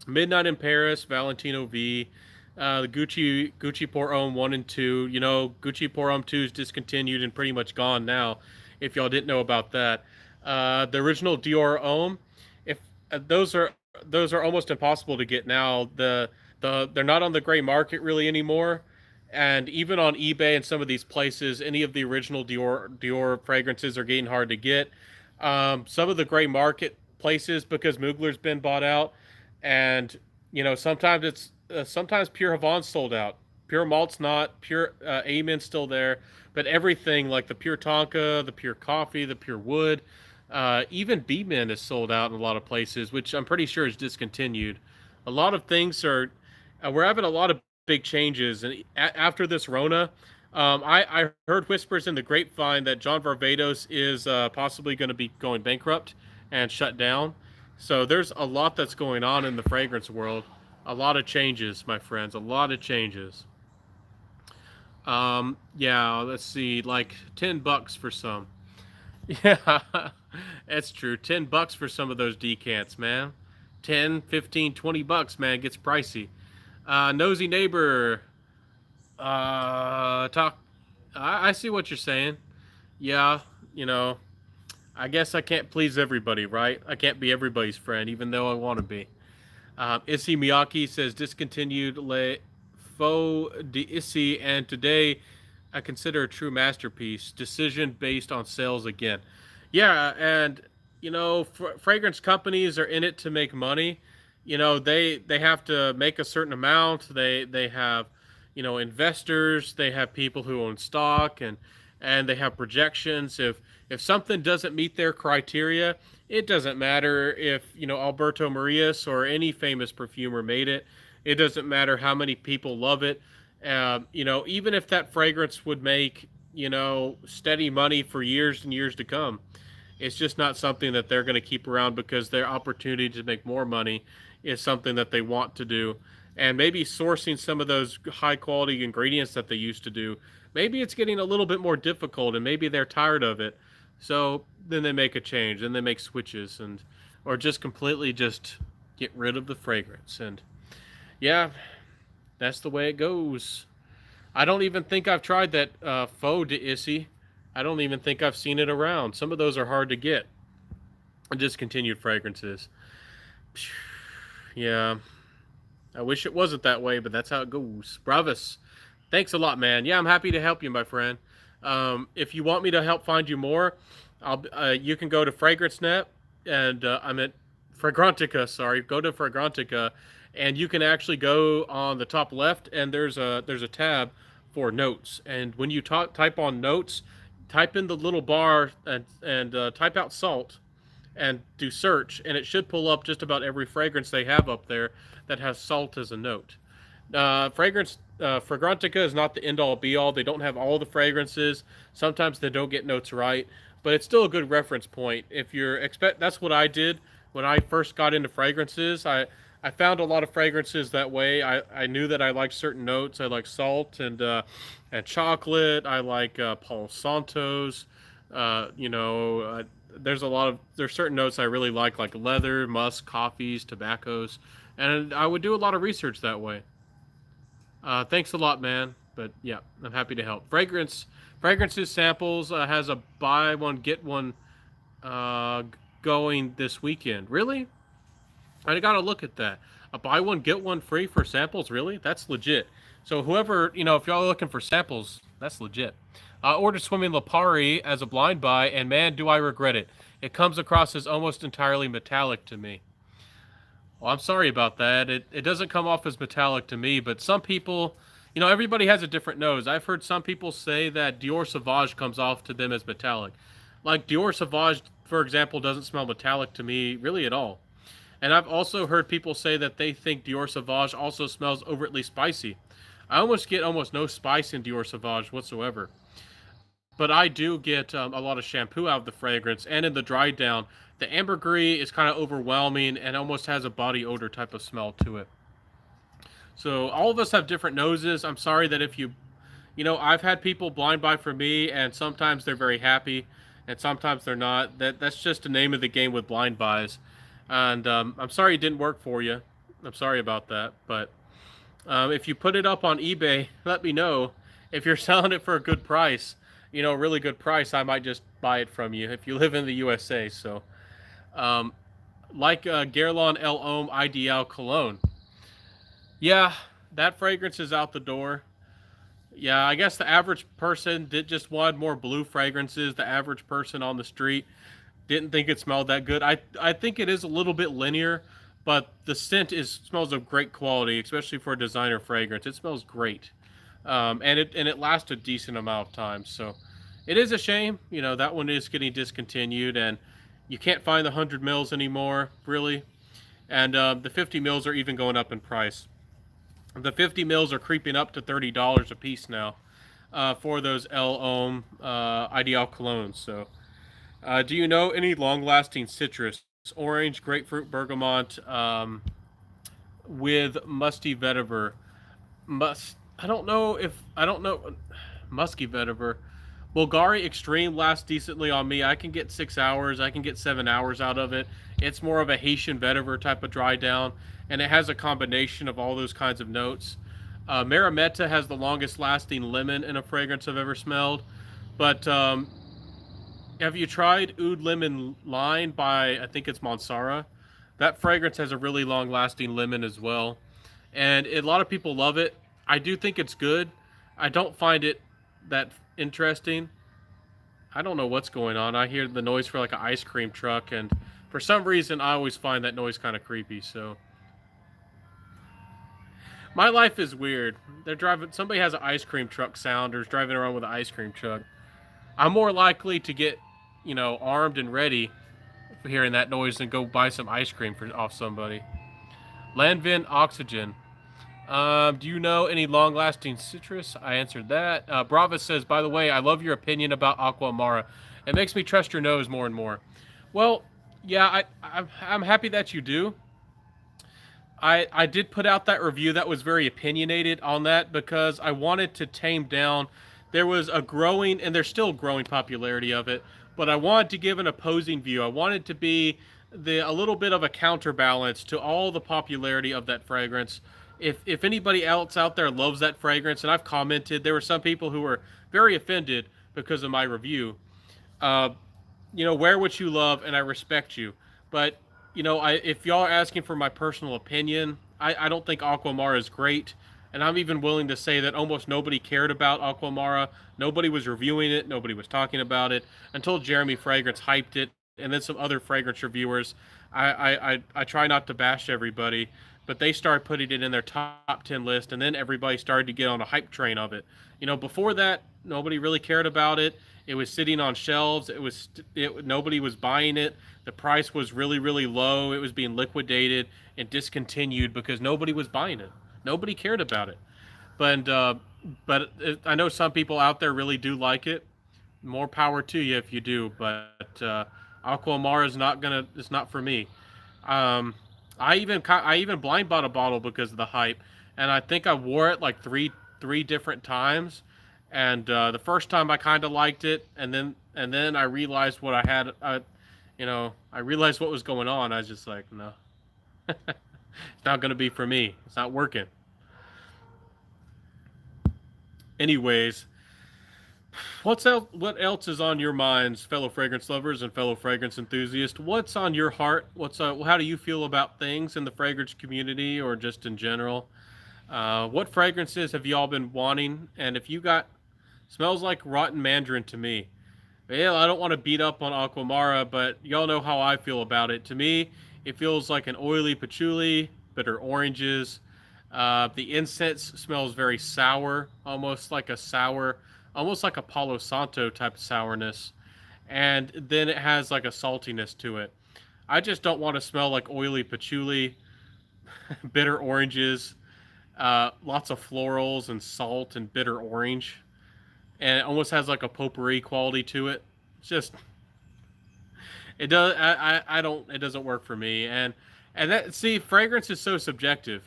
Midnight in Paris, Valentino V, the Gucci Pour Homme 1 and 2. You know, Gucci Pour Homme 2 is discontinued and pretty much gone now, if y'all didn't know about that. The original Dior Homme, if those are almost impossible to get now. They're not on the gray market really anymore. And even on eBay and some of these places, any of the original Dior fragrances are getting hard to get. Some of the gray market places, because Mugler's been bought out, and sometimes sometimes Pure Havant's sold out. Pure Malt's not. Pure Amen's still there, but everything like the Pure Tonka, the Pure Coffee, the Pure Wood, even B-Min is sold out in a lot of places, which I'm pretty sure is discontinued. A lot of things are. We're having a lot of big changes, and after this Rona, I heard whispers in the grapevine that John Varvatos is possibly going to be going bankrupt and shut down. So there's a lot that's going on in the fragrance world. A lot of changes, my friends. A lot of changes. Yeah, let's see, like $10 for some. Yeah, that's true. $10 for some of those decants, man. 10, 15, $20, man. It gets pricey. Nosy neighbor. Talk. I see what you're saying. Yeah, you know, I guess I can't please everybody, right? I can't be everybody's friend, even though I want to be. Issey Miyake says discontinued Le Faux d'Issy, and today I consider a true masterpiece. Decision based on sales again. Yeah, and fragrance companies are in it to make money. They have to make a certain amount. They have investors. They have people who own stock, and they have projections. If something doesn't meet their criteria, it doesn't matter if Alberto Marias or any famous perfumer made it. It doesn't matter how many people love it. Even if that fragrance would make steady money for years and years to come, it's just not something that they're going to keep around, because their opportunity to make more money is something that they want to do. And maybe sourcing some of those high quality ingredients that they used to do, maybe it's getting a little bit more difficult, and maybe they're tired of it. So then they make a change, and they make switches, or just completely just get rid of the fragrance. And yeah, that's the way it goes. I don't even think I've tried that Faux d'Issy. I don't even think I've seen it around. Some of those are hard to get. Discontinued fragrances. Yeah. I wish it wasn't that way, but that's how it goes. Bravis. Thanks a lot, man. Yeah, I'm happy to help you, my friend. If you want me to help find you more, you can go to FragranceNet, and I'm at Fragrantica. Sorry, go to Fragrantica, and you can actually go on the top left, and there's a tab for notes. And when you type on notes, type in the little bar, and type out salt, and do search, and it should pull up just about every fragrance they have up there that has salt as a note. Fragrantica is not the end all be all. They don't have all the fragrances. Sometimes they don't get notes right, but it's still a good reference point. If you're that's what I did when I first got into fragrances. I found a lot of fragrances that way. I knew that I liked certain notes. I like salt and chocolate. I like Palo Santos. There's certain notes I really like leather, musk, coffees, tobaccos, and I would do a lot of research that way. Thanks a lot, man. But yeah, I'm happy to help. Fragrances samples has a buy one get one uh, going this weekend. Really? I gotta look at that. A buy one get one free for samples. Really? That's legit. So whoever if y'all are looking for samples, that's legit. Ordered Swimming Lipari as a blind buy, and man, do I regret it. It comes across as almost entirely metallic to me. Well, I'm sorry about that. It doesn't come off as metallic to me, but some people, everybody has a different nose. I've heard some people say that Dior Sauvage comes off to them as metallic. Like Dior Sauvage, for example, doesn't smell metallic to me really at all. And I've also heard people say that they think Dior Sauvage also smells overtly spicy. I almost get almost no spice in Dior Sauvage whatsoever. But I do get a lot of shampoo out of the fragrance, and in the dry down, the ambergris is kind of overwhelming and almost has a body odor type of smell to it. So all of us have different noses. I'm sorry that if I've had people blind buy for me, and sometimes they're very happy, and sometimes they're not. That's just the name of the game with blind buys, and I'm sorry it didn't work for you. I'm sorry about that, but if you put it up on eBay, let me know. If you're selling it for a good price, a really good price, I might just buy it from you if you live in the USA. So, um, like Guerlain El Homme Ideal Cologne. Yeah, that fragrance is out the door. Yeah, I guess the average person did just want more blue fragrances. The average person on the street didn't think it smelled that good. I think it is a little bit linear, but the scent is smells of great quality, especially for a designer fragrance. It smells great, and it lasts a decent amount of time. So it is a shame, that one is getting discontinued, and you can't find the 100 mils anymore, really. And the 50 mils are even going up in price. The 50 mils are creeping up to $30 a piece now for those El Homme Ideal colognes. So do you know any long-lasting citrus? Orange, grapefruit, bergamot, with musty vetiver. I don't know. Musky vetiver. Bulgari Extreme lasts decently on me. I can get 6 hours. I can get 7 hours out of it. It's more of a Haitian vetiver type of dry down, and it has a combination of all those kinds of notes. Marimetta has the longest lasting lemon in a fragrance I've ever smelled. But have you tried Oud Lemon Line by, I think it's Mansara? That fragrance has a really long lasting lemon as well. And a lot of people love it. I do think it's good. I don't find it that interesting. I don't know what's going on. I hear the noise for like an ice cream truck, and for some reason, I always find that noise kind of creepy. So my life is weird. They're driving. Somebody has an ice cream truck sound, or is driving around with an ice cream truck. I'm more likely to get, armed and ready for hearing that noise than go buy some ice cream off somebody. Lanvin Oxygen. Do you know any long-lasting citrus? I answered that. Brava says, by the way, I love your opinion about Aqua Amara. It makes me trust your nose more and more. Well, yeah, I'm happy that you do. I did put out that review that was very opinionated on that because I wanted to tame down. There was a growing, and there's still growing popularity of it, but I wanted to give an opposing view. I wanted to be a little bit of a counterbalance to all the popularity of that fragrance. If anybody else out there loves that fragrance, and I've commented, there were some people who were very offended because of my review. Uh, wear what you love, and I respect you. But if y'all are asking for my personal opinion, I don't think Aquamara is great, and I'm even willing to say that almost nobody cared about Aquamara. Nobody was reviewing it. Nobody was talking about it until Jeremy Fragrance hyped it, and then some other fragrance reviewers. I try not to bash everybody, but they started putting it in their top 10 list, and then everybody started to get on a hype train of it. Before that, nobody really cared about it. It was sitting on shelves. Nobody was buying it. The price was really, really low. It was being liquidated and discontinued because nobody was buying it. Nobody cared about it. But I know some people out there really do like it. More power to you if you do. But Aqua Amara is not gonna. It's not for me. I even blind bought a bottle because of the hype, and I think I wore it like three different times. And the first time I kind of liked it, and then I realized what I had. I realized what was going on. I was just like, no, it's not gonna be for me. It's not working. Anyways, what else is on your minds, fellow fragrance lovers and fellow fragrance enthusiasts? What's on your heart? How do you feel about things in the fragrance community or just in general? What fragrances have y'all been wanting? And if you got smells like rotten mandarin to me. Yeah, I don't want to beat up on Aquamara, but y'all know how I feel about it. To me, it feels like an oily patchouli, bitter oranges. The incense smells very sour, almost like a Palo Santo type of sourness. And then it has like a saltiness to it. I just don't want to smell like oily patchouli, bitter oranges, lots of florals and salt and bitter orange. And it almost has like a potpourri quality to it. It's just it does I don't it doesn't work for me. And that see fragrance is so subjective,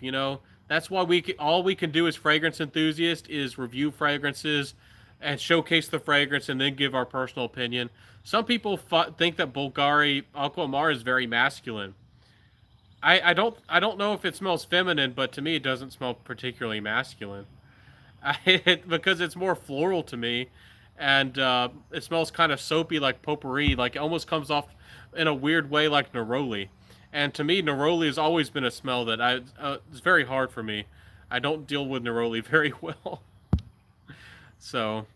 That's why all we can do as fragrance enthusiasts is review fragrances and showcase the fragrance and then give our personal opinion. Some people think that Bulgari Aquamar is very masculine. I don't know if it smells feminine, but to me it doesn't smell particularly masculine. Because it's more floral to me, and it smells kind of soapy like potpourri. Like it almost comes off in a weird way like neroli. And to me, neroli has always been a smell that it's very hard for me. I don't deal with neroli very well. So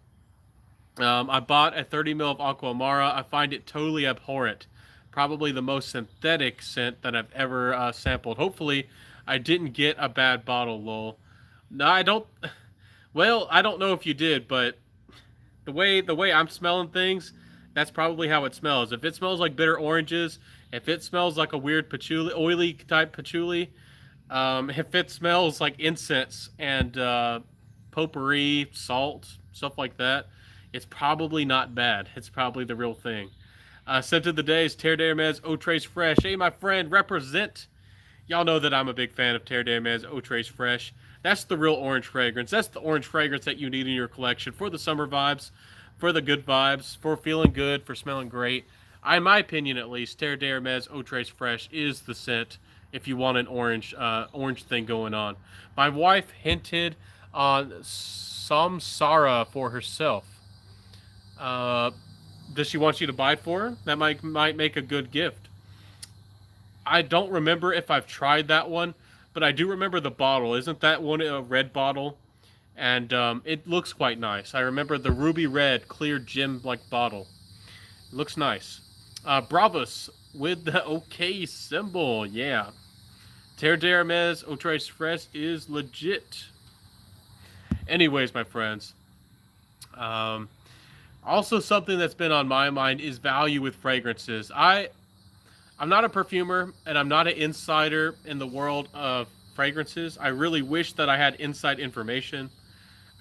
I bought a 30 mil of Aqua Amara. I find it totally abhorrent. Probably the most synthetic scent that I've ever sampled. Hopefully, I didn't get a bad bottle, lol. No, I don't. Well, I don't know if you did, but the way I'm smelling things, that's probably how it smells. If it smells like bitter oranges, if it smells like a weird patchouli, oily type patchouli, if it smells like incense and potpourri, salt, stuff like that, it's probably not bad. It's probably the real thing. Scent of the day is Terre d'Hermes Eau Trace Fresh. Hey, my friend, represent. Y'all know that I'm a big fan of Terre d'Hermes Eau Trace Fresh. That's the real orange fragrance. That's the orange fragrance that you need in your collection for the summer vibes, for the good vibes, for feeling good, for smelling great. In my opinion, at least, Terre d'Hermes Eau Trace Fresh is the scent if you want an orange thing going on. My wife hinted on Samsara for herself. Uh, does she want you to buy it for her? That might make a good gift. I don't remember if I've tried that one, but I do remember the bottle. Isn't that one a red bottle? And it looks quite nice. I remember the ruby red, clear gem like bottle. It looks nice. Bravos with the OK symbol. Yeah. Terre d'Hermes Outre Fresh is legit. Anyways, my friends. Um, Also, something that's been on my mind is value with fragrances. I'm not a perfumer and I'm not an insider in the world of fragrances. I really wish that I had inside information.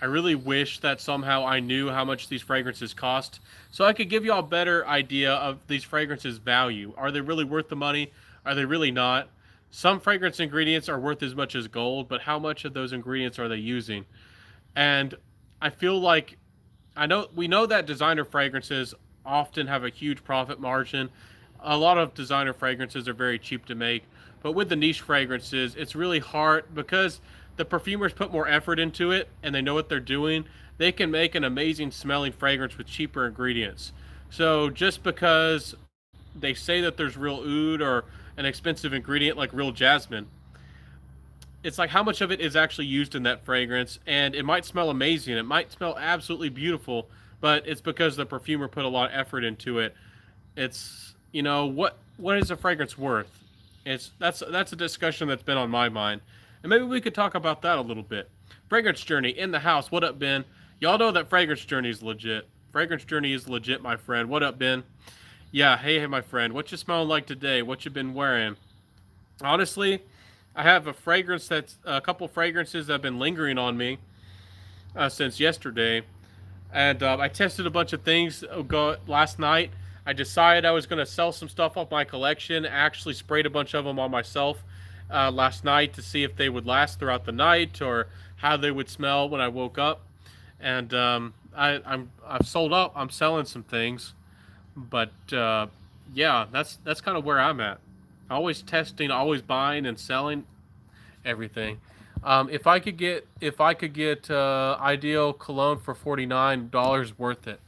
I really wish that somehow I knew how much these fragrances cost so I could give y'all a better idea of these fragrances' value. Are they really worth the money? Are they really not? Some fragrance ingredients are worth as much as gold, but how much of those ingredients are they using? And I feel like we know that designer fragrances often have a huge profit margin. A lot of designer fragrances are very cheap to make, but with the niche fragrances, it's really hard because the perfumers put more effort into it and they know what they're doing. They can make an amazing smelling fragrance with cheaper ingredients. So just because they say that there's real oud or an expensive ingredient like real jasmine, it's like how much of it is actually used in that fragrance, and it might smell amazing, it might smell absolutely beautiful, but it's because the perfumer put a lot of effort into it. It's, what is a fragrance worth? That's a discussion that's been on my mind, and maybe we could talk about that a little bit. Fragrance Journey in the house. What up, Ben? Y'all know that Fragrance Journey is legit. Fragrance Journey is legit, my friend. What up, Ben? Yeah, hey, my friend. What you smelling like today? What you been wearing? Honestly, I have a couple fragrances that have been lingering on me since yesterday, and I tested a bunch of things last night. I decided I was going to sell some stuff off my collection. I actually sprayed a bunch of them on myself last night to see if they would last throughout the night or how they would smell when I woke up. And I've sold up. I'm selling some things, but yeah, that's kind of where I'm at. Always testing, always buying and selling everything. If I could get ideal cologne for $49, worth it.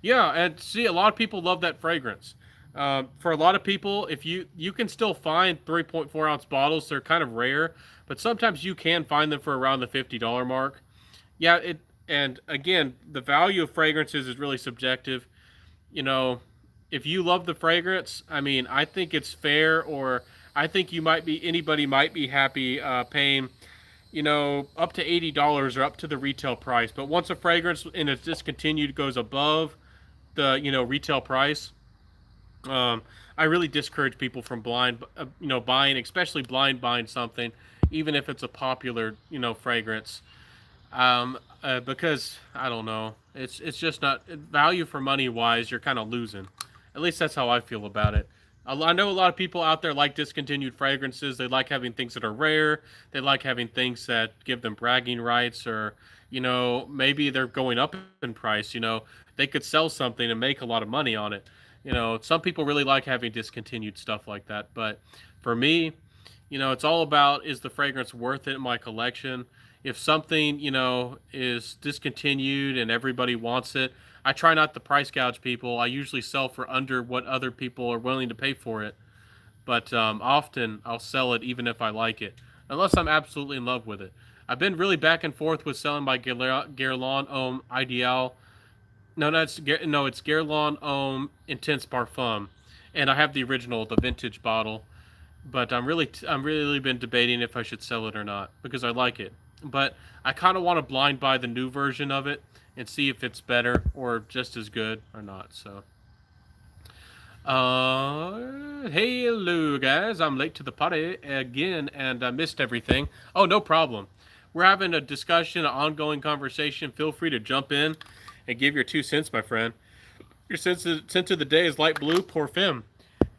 Yeah, and see, a lot of people love that fragrance. For a lot of people, if you can still find 3.4 ounce bottles, they're kind of rare, but sometimes you can find them for around the $50 mark. Yeah, and again, the value of fragrances is really subjective. You know, if you love the fragrance, I mean, I think it's fair, or I think anybody might be happy paying, up to $80 or up to the retail price. But once a fragrance and it's discontinued goes above the retail price, I really discourage people from buying, especially blind buying something, even if it's a popular fragrance, because I don't know, it's just not value for money wise. You're kind of losing. At least that's how I feel about it. I know a lot of people out there like discontinued fragrances. They like having things that are rare. They like having things that give them bragging rights, or maybe they're going up in price. They could sell something and make a lot of money on it. Some people really like having discontinued stuff like that. But for me, It's all about, is the fragrance worth it in my collection? If something, is discontinued and everybody wants it, I try not to price gouge people. I usually sell for under what other people are willing to pay for it. But often I'll sell it even if I like it, unless I'm absolutely in love with it. I've been really back and forth with selling my Guerlain Homme Ideal. No, it's Guerlain Homme Intense Parfum, and I have the original, the vintage bottle. But I'm really been debating if I should sell it or not because I like it. But I kind of want to blind buy the new version of it and see if it's better or just as good or not. So, hey, hello guys. I'm late to the party again and I missed everything. Oh, no problem. We're having a discussion, an ongoing conversation. Feel free to jump in and give your 2 cents, my friend. Your scent of the day is light blue Perfume.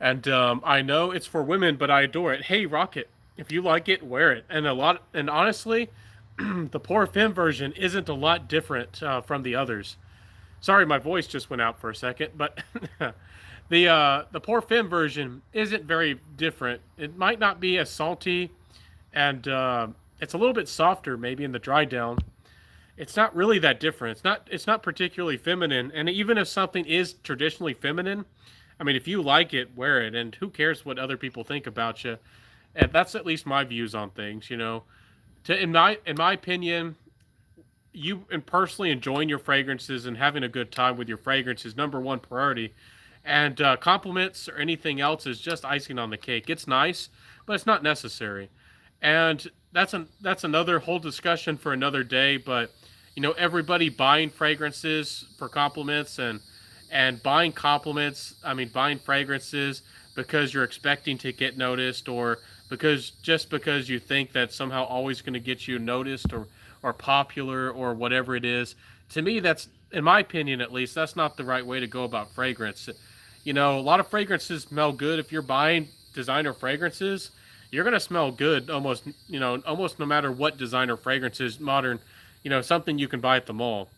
And I know it's for women, but I adore it. Hey, rock it. If you like it, wear it. And honestly, the Perfume version isn't a lot different from the others. Sorry, my voice just went out for a second, but the Perfume version isn't very different. It might not be as salty, and it's a little bit softer, maybe in the dry down. It's not really that different. It's not particularly feminine. And even if something is traditionally feminine, I mean, if you like it, wear it, and who cares what other people think about you? And that's at least my views on things. In my opinion, you and personally enjoying your fragrances and having a good time with your fragrance is number one priority. And compliments or anything else is just icing on the cake. It's nice, but it's not necessary. And that's another whole discussion for another day. But everybody buying fragrances for compliments and buying compliments. I mean, buying fragrances because you're expecting to get noticed, or because you think that's somehow always going to get you noticed or popular or whatever it is. To me, that's, in my opinion at least, that's not the right way to go about fragrance. A lot of fragrances smell good. If you're buying designer fragrances, you're gonna smell good almost no matter what designer fragrances, modern, something you can buy at the mall.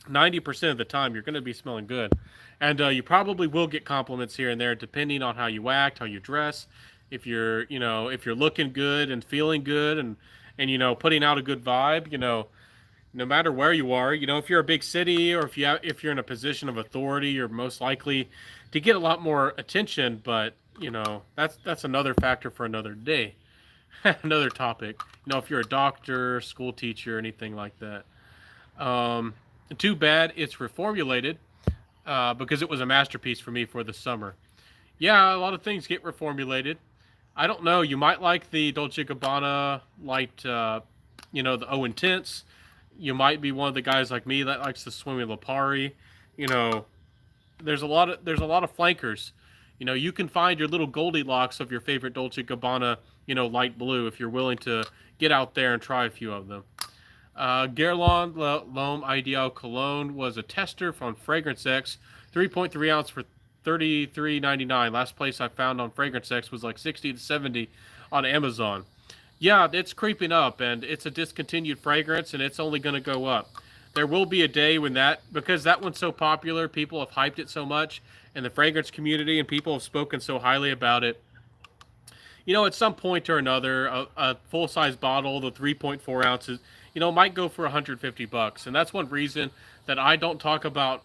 90% of the time, you're gonna be smelling good, and you probably will get compliments here and there, depending on how you act, how you dress. If you're looking good and feeling good and putting out a good vibe, no matter where you are, if you're a big city or if you're in a position of authority, you're most likely to get a lot more attention. But that's another factor for another day, another topic. If you're a doctor, school teacher, anything like that. Um, Too bad it's reformulated because it was a masterpiece for me for the summer. Yeah, a lot of things get reformulated. I don't know. You might like the Dolce Gabbana light, the O Intense. You might be one of the guys like me that likes the Swimmy Lipari. You know, there's a lot of flankers. You can find your little Goldilocks of your favorite Dolce Gabbana, light blue if you're willing to get out there and try a few of them. Guerlain L'Homme Ideal Cologne was a tester from Fragrance X, 3.3 ounce for 33.99. Last place I found on Fragrance X was like 60 to 70 on Amazon. Yeah, it's creeping up, and it's a discontinued fragrance, and it's only going to go up. There will be a day when because that one's so popular, people have hyped it so much, and the fragrance community and people have spoken so highly about it. At some point or another, a full size bottle, the 3.4 ounces, might go for $150, and that's one reason that I don't talk about.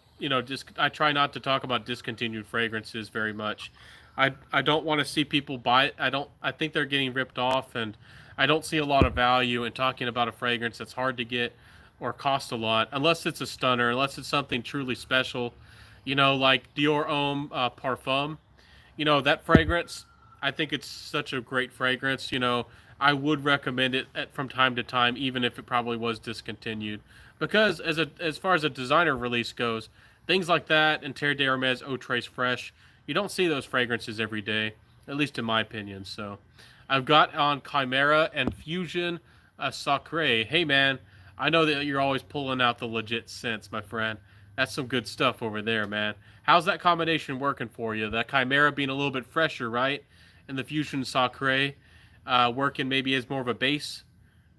I try not to talk about discontinued fragrances very much. I don't want to see people buy it. I think they're getting ripped off, and I don't see a lot of value in talking about a fragrance that's hard to get or cost a lot, unless it's a stunner, unless it's something truly special. Like Dior Homme Parfum. That fragrance. I think it's such a great fragrance. I would recommend it from time to time, even if it probably was discontinued, because as far as a designer release goes, things like that and Terre d'Hermes Eau Trace Fresh, you don't see those fragrances every day, at least in my opinion. So, I've got on Chimera and Fusion Sacre. Hey man, I know that you're always pulling out the legit scents, my friend. That's some good stuff over there, man. How's that combination working for you? That Chimera being a little bit fresher, right? And the Fusion Sacre working maybe as more of a base.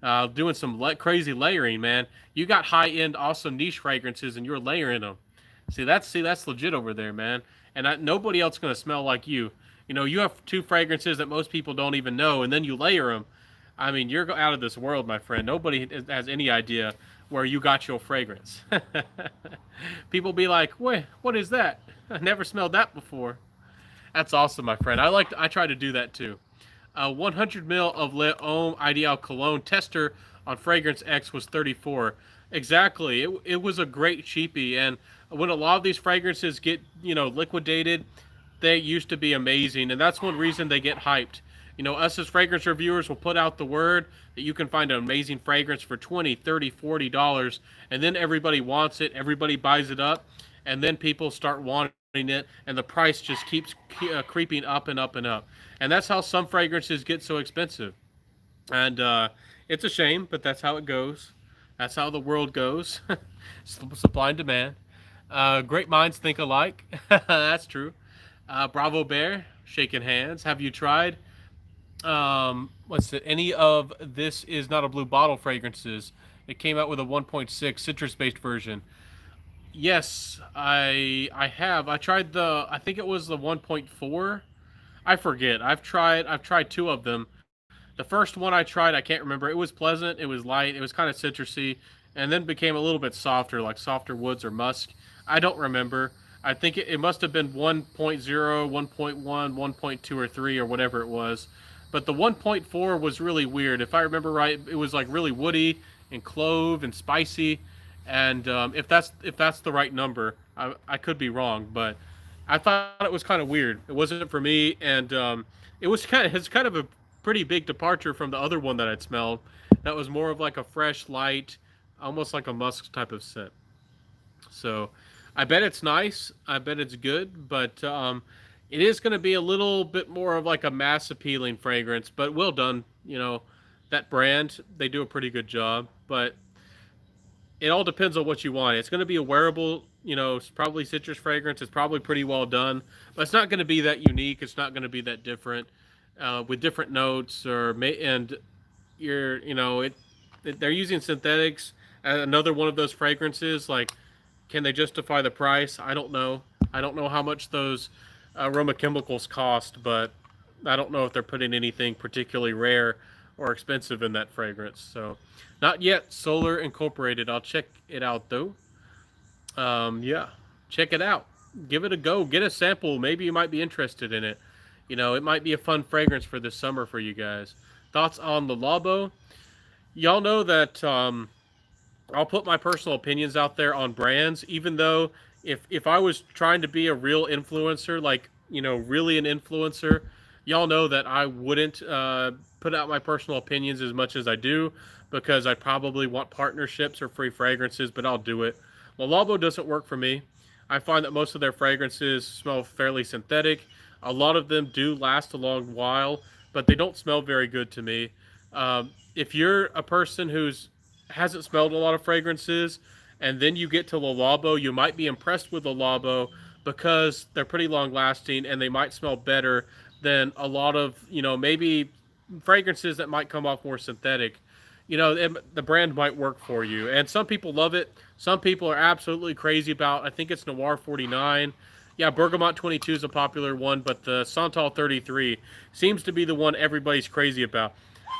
Doing some crazy layering, man. You got high end, awesome niche fragrances, and you're layering them. See that's legit over there, man. And nobody else gonna smell like you. You have two fragrances that most people don't even know, and then you layer them. I mean, you're out of this world, my friend. Nobody has any idea where you got your fragrance. People be like, "Wait, what is that? I never smelled that before." That's awesome, my friend. I try to do that too. 100 ml of Le Homme Ideal Cologne tester on Fragrance X was 34. Exactly. It was a great cheapie. And when a lot of these fragrances get, liquidated, they used to be amazing. And that's one reason they get hyped. Us as fragrance reviewers will put out the word that you can find an amazing fragrance for 20, 30, $40. And then everybody wants it. Everybody buys it up. And then people start wanting it. And the price just keeps creeping up and up and up. And that's how some fragrances get so expensive. And it's a shame, but that's how it goes. That's how the world goes. Supply and demand. Great minds think alike. That's true. Bravo Bear, shaking hands. Have you tried? What's it? Any of this is not a blue bottle fragrances? It came out with a 1.6 citrus based version. Yes, I have. I tried the. I think it was the 1.4. I forget. I've tried two of them. The first one I tried, I can't remember. It was pleasant. It was light. It was kind of citrusy, and then became a little bit softer, like softer woods or musk. I don't remember. I think it must have been 1.0, 1.1, 1.2, or 3, or whatever it was. But the 1.4 was really weird. If I remember right, it was like really woody and clove and spicy. And if that's the right number, I could be wrong, but I thought it was kind of weird. It wasn't for me, and it's kind of a pretty big departure from the other one that I'd smelled. That was more of like a fresh, light, almost like a musk type of scent. So I bet it's nice. I bet it's good, but it is going to be a little bit more of like a mass appealing fragrance, but well done. That brand, they do a pretty good job, but it all depends on what you want. It's going to be a wearable, it's probably citrus fragrance. It's probably pretty well done, but it's not going to be that unique. It's not going to be that different with different notes and you're, they're using synthetics. Another one of those fragrances, like, can they justify the price? I don't know. I don't know how much those aroma chemicals cost, but I don't know if they're putting anything particularly rare or expensive in that fragrance. So, not yet. Solar Incorporated. I'll check it out though. Yeah, check it out. Give it a go. Get a sample. Maybe you might be interested in it. It might be a fun fragrance for this summer for you guys. Thoughts on the Labo? Y'all know that I'll put my personal opinions out there on brands, even though if I was trying to be a real influencer, like really an influencer, y'all know that I wouldn't put out my personal opinions as much as I do because I probably want partnerships or free fragrances, but I'll do it. Le Labo doesn't work for me. I find that most of their fragrances smell fairly synthetic. A lot of them do last a long while, but they don't smell very good to me. If you're a person who's hasn't smelled a lot of fragrances, and then you get to Le Labo, you might be impressed with Le Labo because they're pretty long lasting and they might smell better than a lot of maybe fragrances that might come off more synthetic. The brand might work for you, and some people love it. Some people are absolutely crazy about. I think it's Noir 49. Yeah, Bergamot 22 is a popular one, but the Santal 33 seems to be the one everybody's crazy about.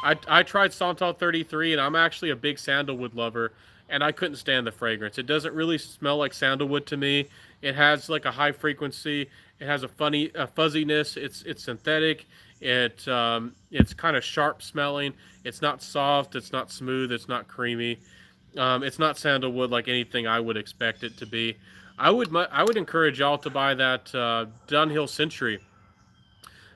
I tried Santal 33, and I'm actually a big sandalwood lover, and I couldn't stand the fragrance. It doesn't really smell like sandalwood to me. It has like a high frequency. It has a fuzziness. It's synthetic. It's kind of sharp smelling. It's not soft. It's not smooth. It's not creamy. It's not sandalwood like anything I would expect it to be. I would encourage y'all to buy that Dunhill Century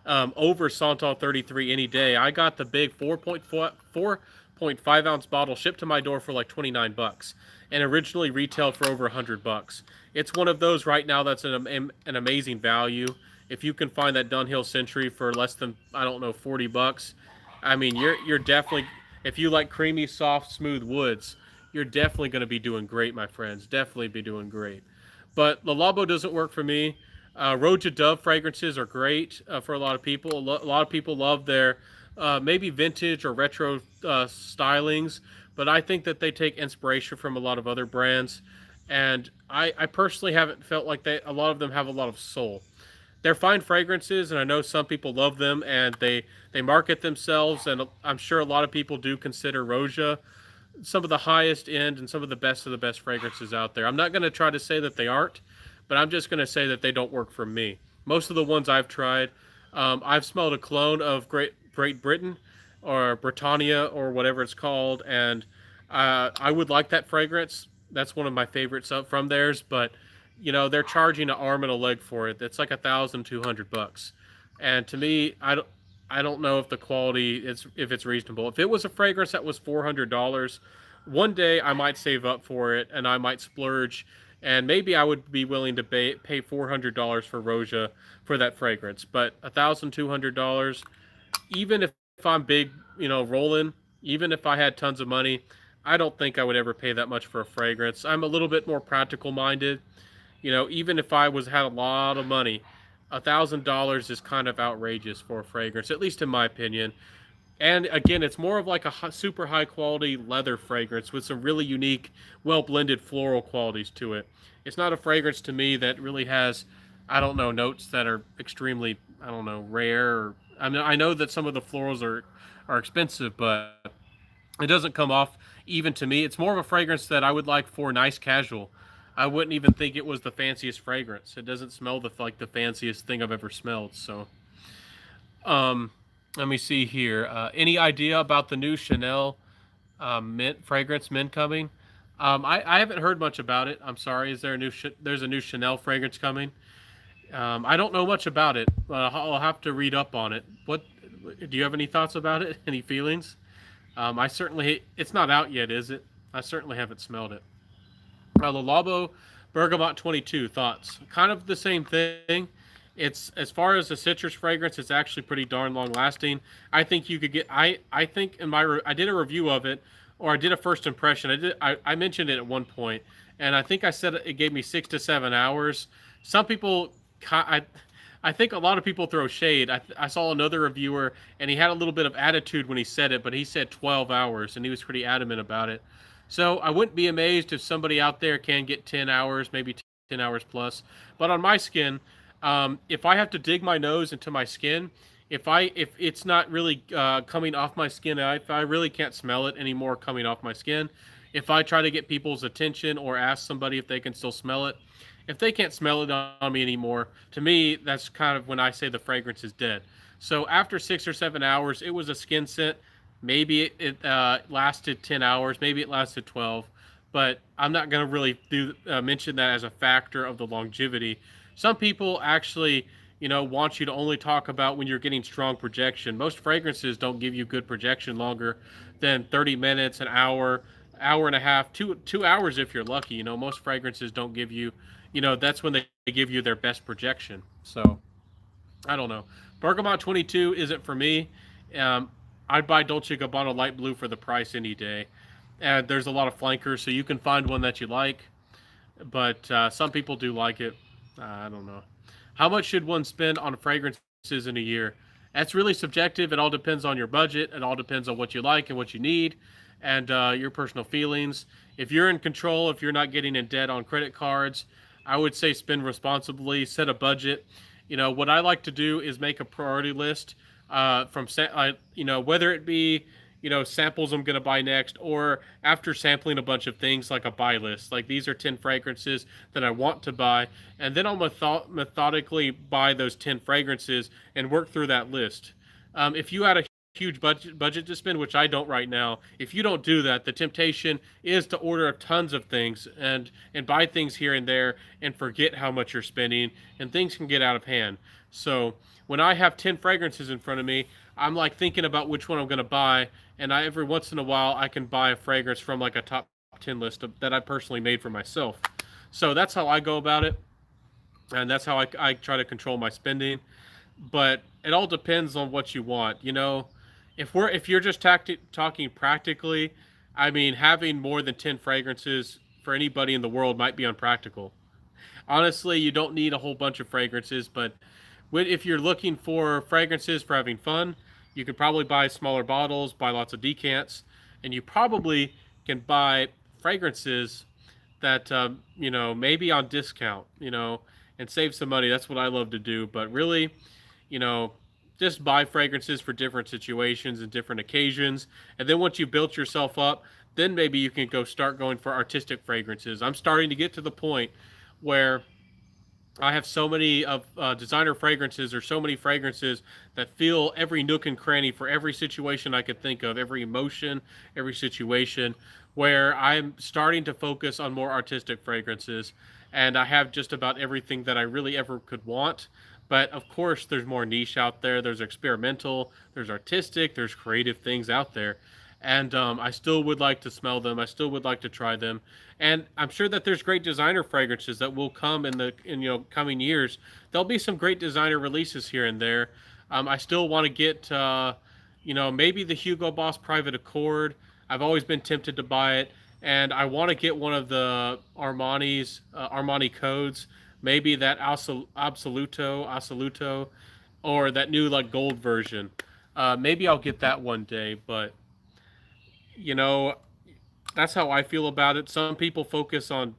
over Santal 33 any day. I got the big 4.5 ounce bottle shipped to my door for like 29 bucks and originally retailed for over 100 bucks. It's one of those right now that's an amazing value. If you can find that Dunhill Century for less than, I don't know, 40 bucks, I mean, you're definitely, if you like creamy, soft, smooth woods, you're definitely going to be doing great, my friends. Definitely be doing great. But Le Labo doesn't work for me. Roja Dove fragrances are great for a lot of people. A lot of people love their maybe vintage or retro stylings, but I think that they take inspiration from a lot of other brands. And I personally haven't felt like a lot of them have a lot of soul. they're fine fragrances, and I know some people love them, and they market themselves, and I'm sure a lot of people do consider Roja some of the highest end and some of the best fragrances out there. I'm not going to try to say that they aren't, but I'm just going to say that they don't work for me. Most of the ones I've tried, I've smelled a cologne of Great Britain or Britannia or whatever it's called, and I would like that fragrance. That's one of my favorites from theirs, but they're charging an arm and a leg for it. It's like $1,200, and to me, I don't know if the quality is if it's reasonable. If it was a fragrance that was $400, one day I might save up for it and I might splurge, and maybe I would be willing to pay $400 for Roja for that fragrance. But $1,200, even if I'm big, rolling, even if I had tons of money, I don't think I would ever pay that much for a fragrance. I'm a little bit more practical minded. Even if I was had a lot of money, $1,000 is kind of outrageous for a fragrance, at least in my opinion. And again, it's more of like a super high quality leather fragrance with some really unique, well blended floral qualities to it. It's not a fragrance to me that really has, I don't know, notes that are extremely, I don't know, rare. I know that some of the florals are expensive, but it doesn't come off even to me. It's more of a fragrance that I would like for nice casual. I wouldn't even think it was the fanciest fragrance. It doesn't smell like the fanciest thing I've ever smelled. So, um, let me see here. Any idea about the new Chanel mint coming? I haven't heard much about it. I'm sorry. Is there a there's a new Chanel fragrance coming? I don't know much about it. I'll have to read up on it. What do you have any thoughts about it? Any feelings? I certainly it's not out yet, is it? I certainly haven't smelled it. The Labo Bergamot 22 thoughts. Kind of the same thing. It's as far as the citrus fragrance, it's actually pretty darn long lasting. I think you could get. I think in I did a review of it, or I did a first impression. I mentioned it at one point, and I think I said it gave me 6 to 7 hours. Some people, I think a lot of people throw shade. I saw another reviewer, and he had a little bit of attitude when he said it, but he said 12 hours, and he was pretty adamant about it. So I wouldn't be amazed if somebody out there can get 10 hours, maybe 10 hours plus. But on my skin, if I have to dig my nose into my skin, if it's not really coming off my skin, if I really can't smell it anymore coming off my skin, if I try to get people's attention or ask somebody if they can still smell it, if they can't smell it on me anymore, to me that's kind of when I say the fragrance is dead. So after 6 or 7 hours, it was a skin scent. Maybe it lasted 10 hours, maybe it lasted 12, but I'm not going to really mention that as a factor of the longevity. Some people actually, want you to only talk about when you're getting strong projection. Most fragrances don't give you good projection longer than 30 minutes, an hour, hour and a half, 2 hours if you're lucky. Most fragrances don't give you, that's when they give you their best projection. So I don't know. Bergamot 22 isn't for me. Um, I'd buy Dolce Gabbana Light Blue for the price any day. And there's a lot of flankers, so you can find one that you like. But some people do like it. I don't know. How much should one spend on fragrances in a year? That's really subjective. It all depends on your budget. It all depends on what you like and what you need and your personal feelings. If you're in control, if you're not getting in debt on credit cards, I would say spend responsibly, set a budget. What I like to do is make a priority list whether it be, samples I'm going to buy next, or after sampling a bunch of things, like a buy list. Like, these are 10 fragrances that I want to buy. And then I'll methodically buy those 10 fragrances and work through that list. If you had a huge budget to spend, which I don't right now, if you don't do that, the temptation is to order tons of things and buy things here and there and forget how much you're spending, and things can get out of hand. So when I have 10 fragrances in front of me, I'm like thinking about which one I'm going to buy, and every once in a while I can buy a fragrance from like a top 10 list that I personally made for myself. So that's how I go about it, and that's how I try to control my spending. But it all depends on what you want. If you're just talking practically, I mean, having more than 10 fragrances for anybody in the world might be unpractical. Honestly, you don't need a whole bunch of fragrances, but if you're looking for fragrances for having fun, you could probably buy smaller bottles, buy lots of decants, and you probably can buy fragrances that maybe on discount, and save some money. That's what I love to do. But really, you know, just buy fragrances for different situations and different occasions. And then once you built yourself up, then maybe you can go start going for artistic fragrances. I'm starting to get to the point where I have so many of designer fragrances, or so many fragrances that feel every nook and cranny for every situation I could think of, every emotion, every situation, where I'm starting to focus on more artistic fragrances. And I have just about everything that I really ever could want. But of course, there's more niche out there. There's experimental, there's artistic, there's creative things out there. And I still would like to smell them. I still would like to try them, and I'm sure that there's great designer fragrances that will come in coming years. There'll be some great designer releases here and there. I still want to get maybe the Hugo Boss Private Accord. I've always been tempted to buy it, and I want to get one of the Armani codes. Maybe that Assoluto, or that new like gold version. Maybe I'll get that one day, but you know that's how I feel about it. Some people focus on,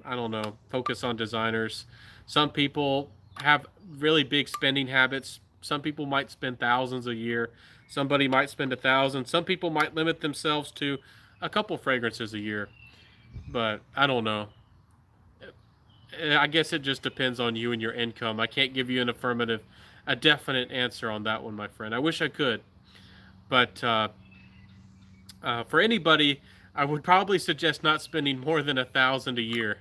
I don't know, focus on designers. Some people have really big spending habits. Some people might spend thousands a year. Somebody might spend 1,000. Some people might limit themselves to a couple fragrances a year. But I don't know. I guess it just depends on you and your income. I can't give you a definite answer on that one, my friend. I wish I could. But for anybody, I would probably suggest not spending more than 1,000 a year,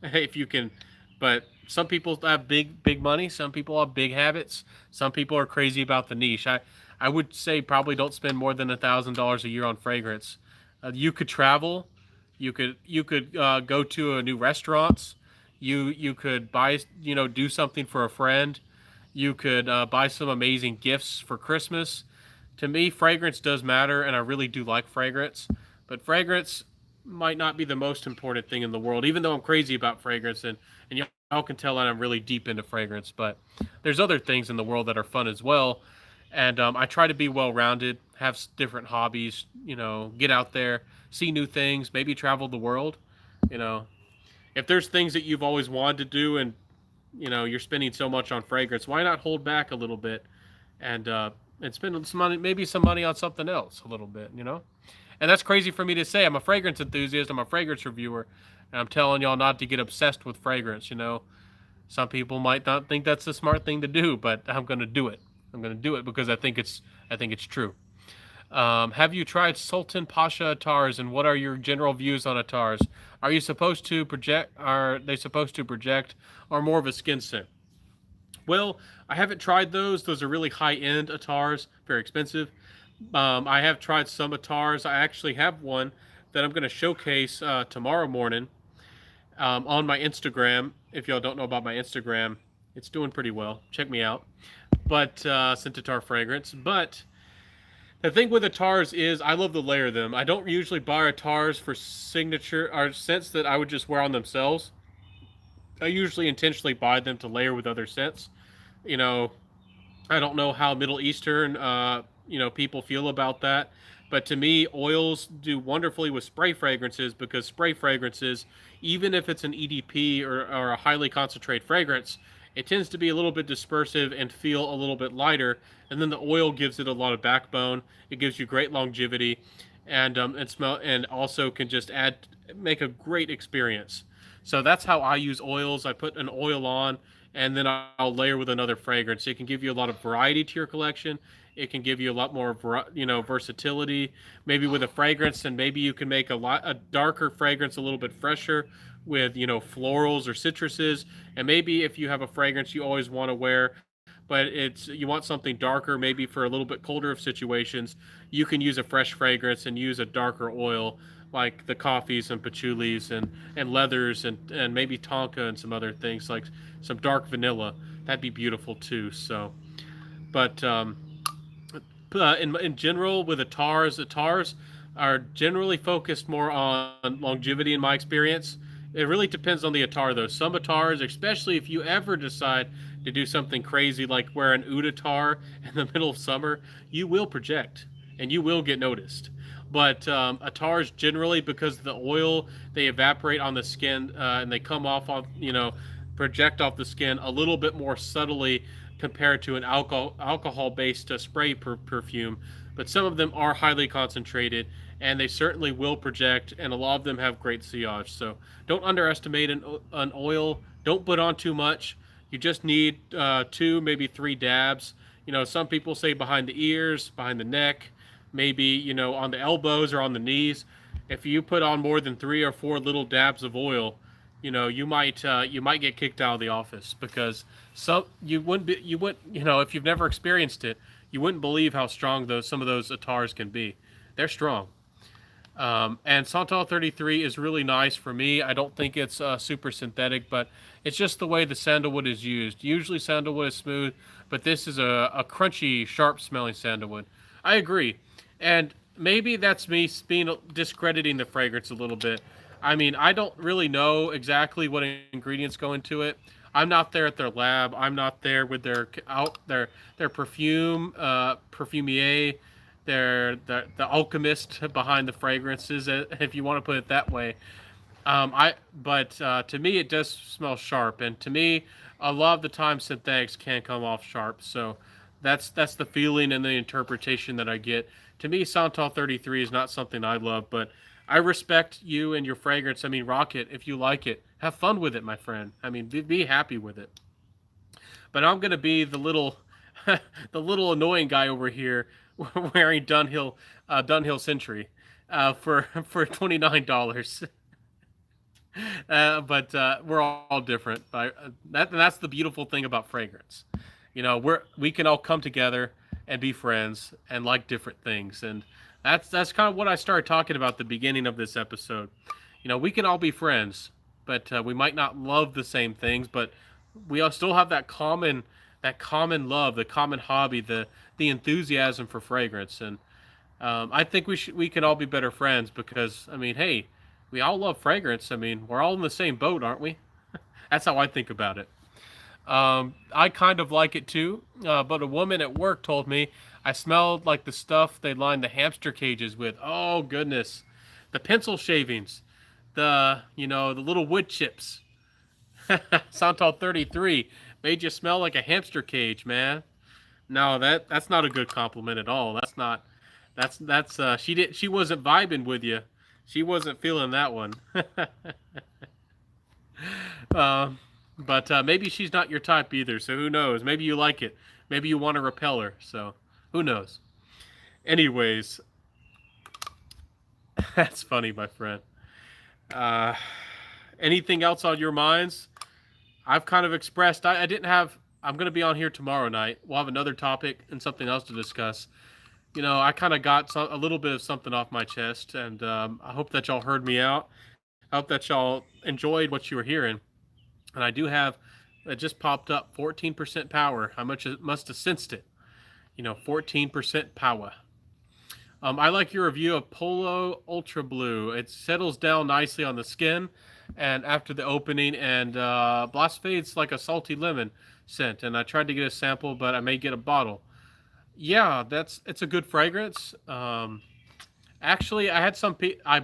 if you can. But some people have big money. Some people have big habits. Some people are crazy about the niche. I would say probably don't spend more than $1,000 a year on fragrance. You could travel. You could go to a new restaurants. You could buy, do something for a friend. You could buy some amazing gifts for Christmas. To me, fragrance does matter, and I really do like fragrance. But fragrance might not be the most important thing in the world, even though I'm crazy about fragrance, and y'all can tell that I'm really deep into fragrance. But there's other things in the world that are fun as well. And I try to be well rounded, have different hobbies, get out there, see new things, maybe travel the world. You know, if there's things that you've always wanted to do, and you're spending so much on fragrance, why not hold back a little bit and spend some money, maybe some money on something else a little bit. And that's crazy for me to say. I'm a fragrance enthusiast. I'm a fragrance reviewer, and I'm telling y'all not to get obsessed with fragrance. Some people might not think that's a smart thing to do, but I'm going to do it. I'm going to do it because I think it's true. Have you tried Sultan Pasha Atars, and what are your general views on Atars? Are you supposed to project? Are they supposed to project, or more of a skin scent? Well, I haven't tried those. Those are really high end Atars, very expensive. I have tried some Atars. I actually have one that I'm going to showcase tomorrow morning on my Instagram. If y'all don't know about my Instagram, it's doing pretty well. Check me out. But Scentaur fragrance. But the thing with Atars is I love to layer them. I don't usually buy Atars for signature or scents that I would just wear on themselves. I usually intentionally buy them to layer with other scents. You know, I don't know how Middle Eastern, people feel about that. But to me, oils do wonderfully with spray fragrances, because spray fragrances, even if it's an EDP, or a highly concentrated fragrance, it tends to be a little bit dispersive and feel a little bit lighter. And then the oil gives it a lot of backbone. It gives you great longevity, and smell, and also can just make a great experience. So that's how I use oils. I put an oil on, and then I'll layer with another fragrance. It can give you a lot of variety to your collection. It can give you a lot more, versatility. Maybe with a fragrance, and maybe you can make a darker fragrance a little bit fresher with, florals or citruses. And maybe if you have a fragrance you always want to wear, but you want something darker, maybe for a little bit colder of situations, you can use a fresh fragrance and use a darker oil, like the coffees and patchoulis and leathers, and maybe tonka and some other things, like some dark vanilla. That'd be beautiful too. So, but in general, with atars are generally focused more on longevity in my experience. It really depends on the atar, though. Some atars, especially if you ever decide to do something crazy like wear an oud atar in the middle of summer, you will project and you will get noticed. But atars generally, because of the oil, they evaporate on the skin, and they come off on, project off the skin a little bit more subtly compared to an alcohol based spray perfume. But some of them are highly concentrated, and they certainly will project, and a lot of them have great sillage. So don't underestimate an oil. Don't put on too much. You just need two, maybe three dabs. Some people say behind the ears, behind the neck, maybe on the elbows or on the knees. If you put on more than three or four little dabs of oil, you might get kicked out of the office, because you wouldn't if you've never experienced it, you wouldn't believe how strong those some of those atars can be. They're strong. And Scentaur 33 is really nice for me. I don't think it's super synthetic, but it's just the way the sandalwood is used. Usually sandalwood is smooth, but this is a crunchy, sharp smelling sandalwood. I agree. And maybe that's me being discrediting the fragrance a little bit. I mean, I don't really know exactly what ingredients go into it. I'm not there at their lab. I'm not there with their perfume perfumier, the alchemist behind the fragrances, if you want to put it that way. But to me, it does smell sharp, and to me, a lot of the time synthetics can come off sharp. So that's the feeling and the interpretation that I get. To me, Santal 33 is not something I love, but I respect you and your fragrance. I mean, rock it if you like it. Have fun with it, my friend. I mean, be happy with it. But I'm gonna be the little, the little annoying guy over here wearing Dunhill Century, for $29. But we're all different. That's the beautiful thing about fragrance. We can all come together and be friends and like different things, and that's kind of what I started talking about at the beginning of this episode. We can all be friends, but we might not love the same things, but we all still have that common love, the common hobby, the enthusiasm for fragrance, and I think we can all be better friends, because I mean, hey, we all love fragrance. I mean, we're all in the same boat, aren't we? That's how I think about it. I kind of like it too, but a woman at work told me I smelled like the stuff they lined the hamster cages with. Oh goodness, the pencil shavings, the little wood chips. Santal 33 made you smell like a hamster cage, man. No, that's not a good compliment at all. That's not. That's she wasn't vibing with you. She wasn't feeling that one. uh, but maybe she's not your type either. So who knows? Maybe you like it. Maybe you want to repel her. So who knows? Anyways, that's funny, my friend. Uh, Anything else on your minds? I've kind of expressed. I didn't have. I'm going to be on here tomorrow night. We'll have another topic and something else to discuss. I kind of got a little bit of something off my chest, and I hope that y'all heard me out. I hope that y'all enjoyed what you were hearing. And I do have, it just popped up, 14% power. How much it must have sensed it. 14% power. I like your review of Polo Ultra Blue. It settles down nicely on the skin, and after the opening, and Blast fades like a salty lemon scent. And I tried to get a sample, but I may get a bottle. Yeah, it's a good fragrance. Actually, I had I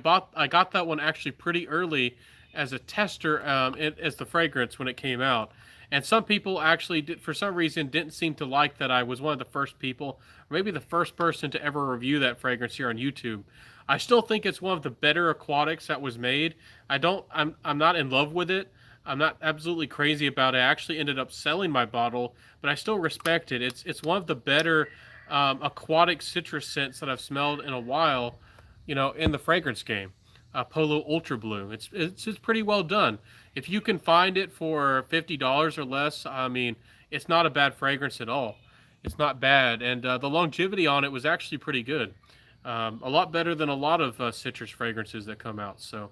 got that one actually pretty early as a tester, as the fragrance when it came out. And some people actually did, for some reason, didn't seem to like that I was one of the first people, or maybe the first person to ever review that fragrance here on YouTube. I still think it's one of the better aquatics that was made. I'm not in love with it. I'm not absolutely crazy about it. I actually ended up selling my bottle, but I still respect it. It's one of the better aquatic citrus scents that I've smelled in a while, in the fragrance game. Polo Ultra Blue. It's pretty well done. If you can find it for $50 or less, I mean, it's not a bad fragrance at all. It's not bad, and the longevity on it was actually pretty good. A lot better than a lot of citrus fragrances that come out. So,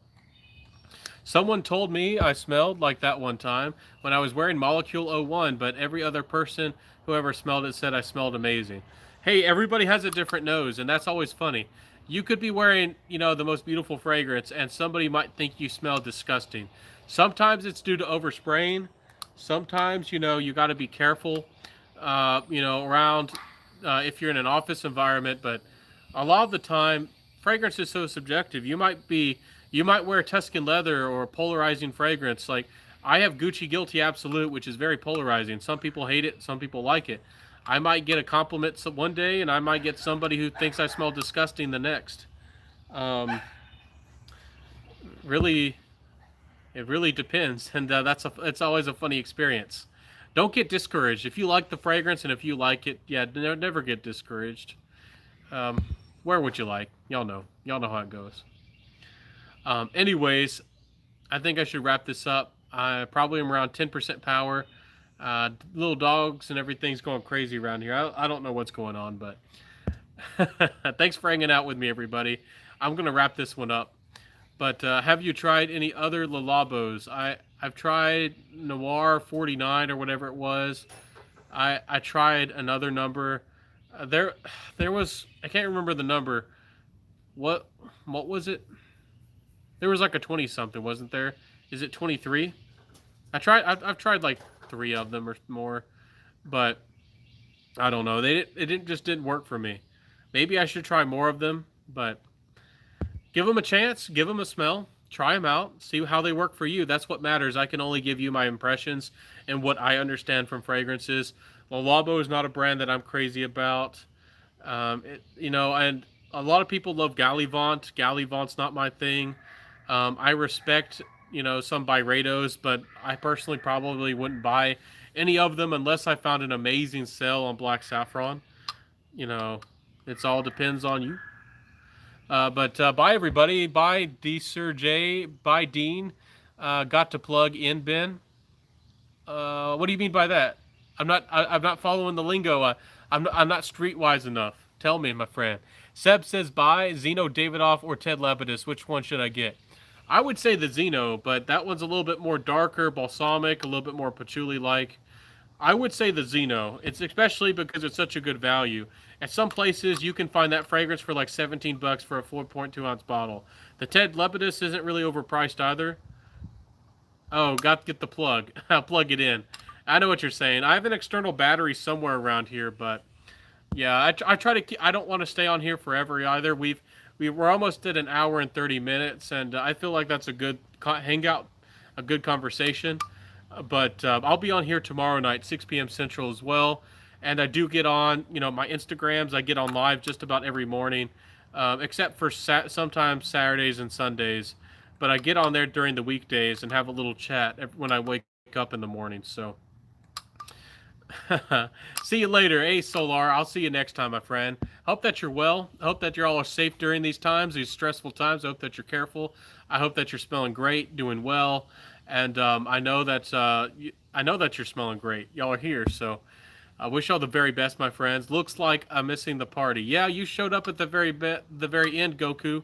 someone told me I smelled like that one time when I was wearing Molecule 01, but every other person who ever smelled it said I smelled amazing. Hey, everybody has a different nose, and that's always funny. You could be wearing, the most beautiful fragrance, and somebody might think you smell disgusting. Sometimes it's due to overspraying. Sometimes, you got to be careful, around if you're in an office environment. But a lot of the time, fragrance is so subjective. You might wear Tuscan leather or a polarizing fragrance. Like, I have Gucci Guilty Absolute, which is very polarizing. Some people hate it, some people like it. I might get a compliment one day, and I might get somebody who thinks I smell disgusting the next. Um, really, it really depends, and it's always a funny experience. Don't get discouraged if you like the fragrance, and if you like it, yeah, never get discouraged. Um, wear what you like. Y'all know how it goes. Anyways, I think I should wrap this up. I probably am around 10% power. Little dogs and everything's going crazy around here. I don't know what's going on, but thanks for hanging out with me, everybody. I'm gonna wrap this one up. But have you tried any other Lalabos? I've tried Noir 49 or whatever it was. I tried another number. There was, I can't remember the number. What was it? There was like a 20 something, wasn't there? Is it 23? I've tried like 3 of them or more, but I don't know. It didn't work for me. Maybe I should try more of them, but give them a chance, give them a smell, try them out, see how they work for you. That's what matters. I can only give you my impressions and what I understand from fragrances. Le Labo is not a brand that I'm crazy about. And a lot of people love Gallivant. Gallivant's not my thing. I respect, some Byredos, but I personally probably wouldn't buy any of them unless I found an amazing sale on Black Saffron. It all depends on you. But bye, everybody. Bye, D. Sir J. Bye, Dean. Got to plug in, Ben. What do you mean by that? I'm not following the lingo. I'm not streetwise enough. Tell me, my friend. Seb says bye. Zeno Davidoff or Ted Lepidus. Which one should I get? I would say the Zeno, but that one's a little bit more darker, balsamic, a little bit more patchouli-like. I would say the Zeno. It's especially because it's such a good value. At some places, you can find that fragrance for like $17 for a 4.2 ounce bottle. The Ted Lepidus isn't really overpriced either. Oh, got to get the plug. I'll plug it in. I know what you're saying. I have an external battery somewhere around here, but yeah, I try to keep, I don't want to stay on here forever either. We're almost at an hour and 30 minutes, and I feel like that's a good hangout, a good conversation. But I'll be on here tomorrow night, 6 p.m. Central as well. And I do get on, my Instagrams. I get on live just about every morning, except for sometimes Saturdays and Sundays. But I get on there during the weekdays and have a little chat when I wake up in the morning. So see you later. Hey, Solar. I'll see you next time, my friend. Hope that you're well. I hope that you're all safe during these times, these stressful times. I hope that you're careful. I hope that you're smelling great, doing well. And I know that you're smelling great. Y'all are here, so I wish y'all the very best, my friends. Looks like I'm missing the party. Yeah, you showed up at the very end, Goku.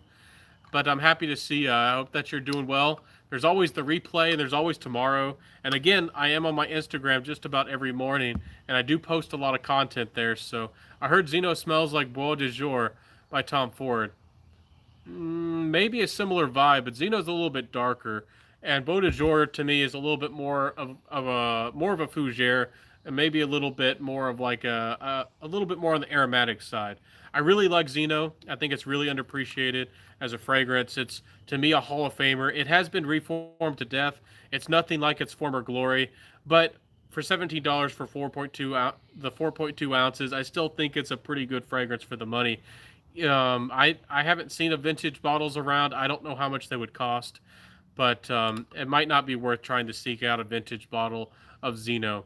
But I'm happy to see you. I hope that you're doing well. There's always the replay, and there's always tomorrow. And again, I am on my Instagram just about every morning, and I do post a lot of content there. So I heard Zeno smells like Bois de Jour by Tom Ford. Maybe a similar vibe, but Zeno's a little bit darker. And Bois de Jour to me is a little bit more of a fougere, and maybe a little bit more of like a little bit more on the aromatic side. I really like Zeno. I think it's really underappreciated as a fragrance. It's to me a Hall of Famer. It has been reformed to death. It's nothing like its former glory, but for $17 for 4.2 ounces, I still think it's a pretty good fragrance for the money. I haven't seen a vintage bottles around. I don't know how much they would cost, but it might not be worth trying to seek out a vintage bottle of Zeno.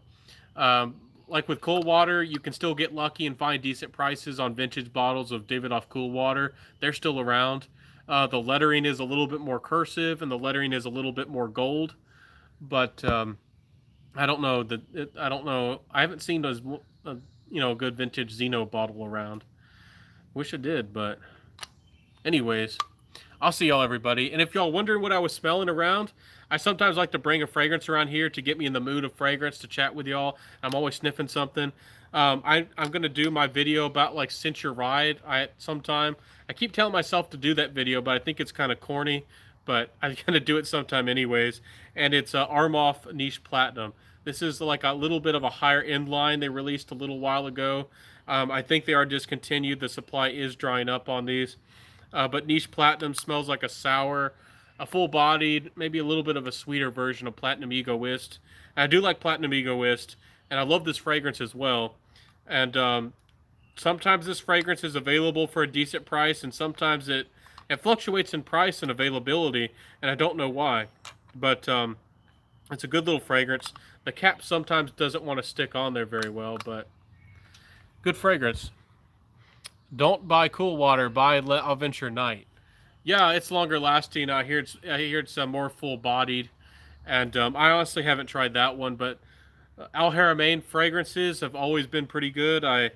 Like with Cool Water, you can still get lucky and find decent prices on vintage bottles of Davidoff Cool Water. They're still around. The lettering is a little bit more cursive, and the lettering is a little bit more gold. But I don't know. I don't know. I haven't seen a good vintage Zeno bottle around. Wish I did, but anyways, I'll see y'all, everybody. And if y'all wondering what I was smelling around, I sometimes like to bring a fragrance around here to get me in the mood of fragrance to chat with y'all. I'm always sniffing something. I'm going to do my video about like Cinch Your Ride sometime. I keep telling myself to do that video, but I think it's kind of corny. But I'm going to do it sometime anyways. And it's Armoff Niche Platinum. This is like a little bit of a higher end line they released a little while ago. I think they are discontinued. The supply is drying up on these. But Niche Platinum smells like a sour a full-bodied, maybe a little bit of a sweeter version of Platinum Egoist. And I do like Platinum Egoist, and I love this fragrance as well. And sometimes this fragrance is available for a decent price, and sometimes it fluctuates in price and availability, and I don't know why. But it's a good little fragrance. The cap sometimes doesn't want to stick on there very well, but good fragrance. Don't buy Cool Water. Buy Adventure Night. Yeah, it's longer lasting. I hear it's more full bodied, and I honestly haven't tried that one. But Al Haramain fragrances have always been pretty good. I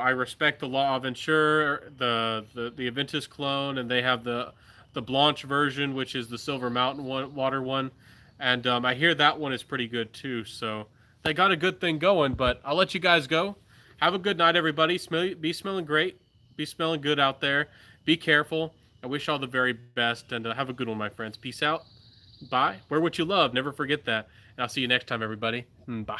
respect the Law of Insure, the Aventus clone, and they have the Blanche version, which is the Silver Mountain water one, and I hear that one is pretty good too. So they got a good thing going. But I'll let you guys go. Have a good night, everybody. Be smelling great. Be smelling good out there. Be careful. I wish all the very best, and have a good one, my friends. Peace out. Bye. Wear what you love. Never forget that. And I'll see you next time, everybody. Bye.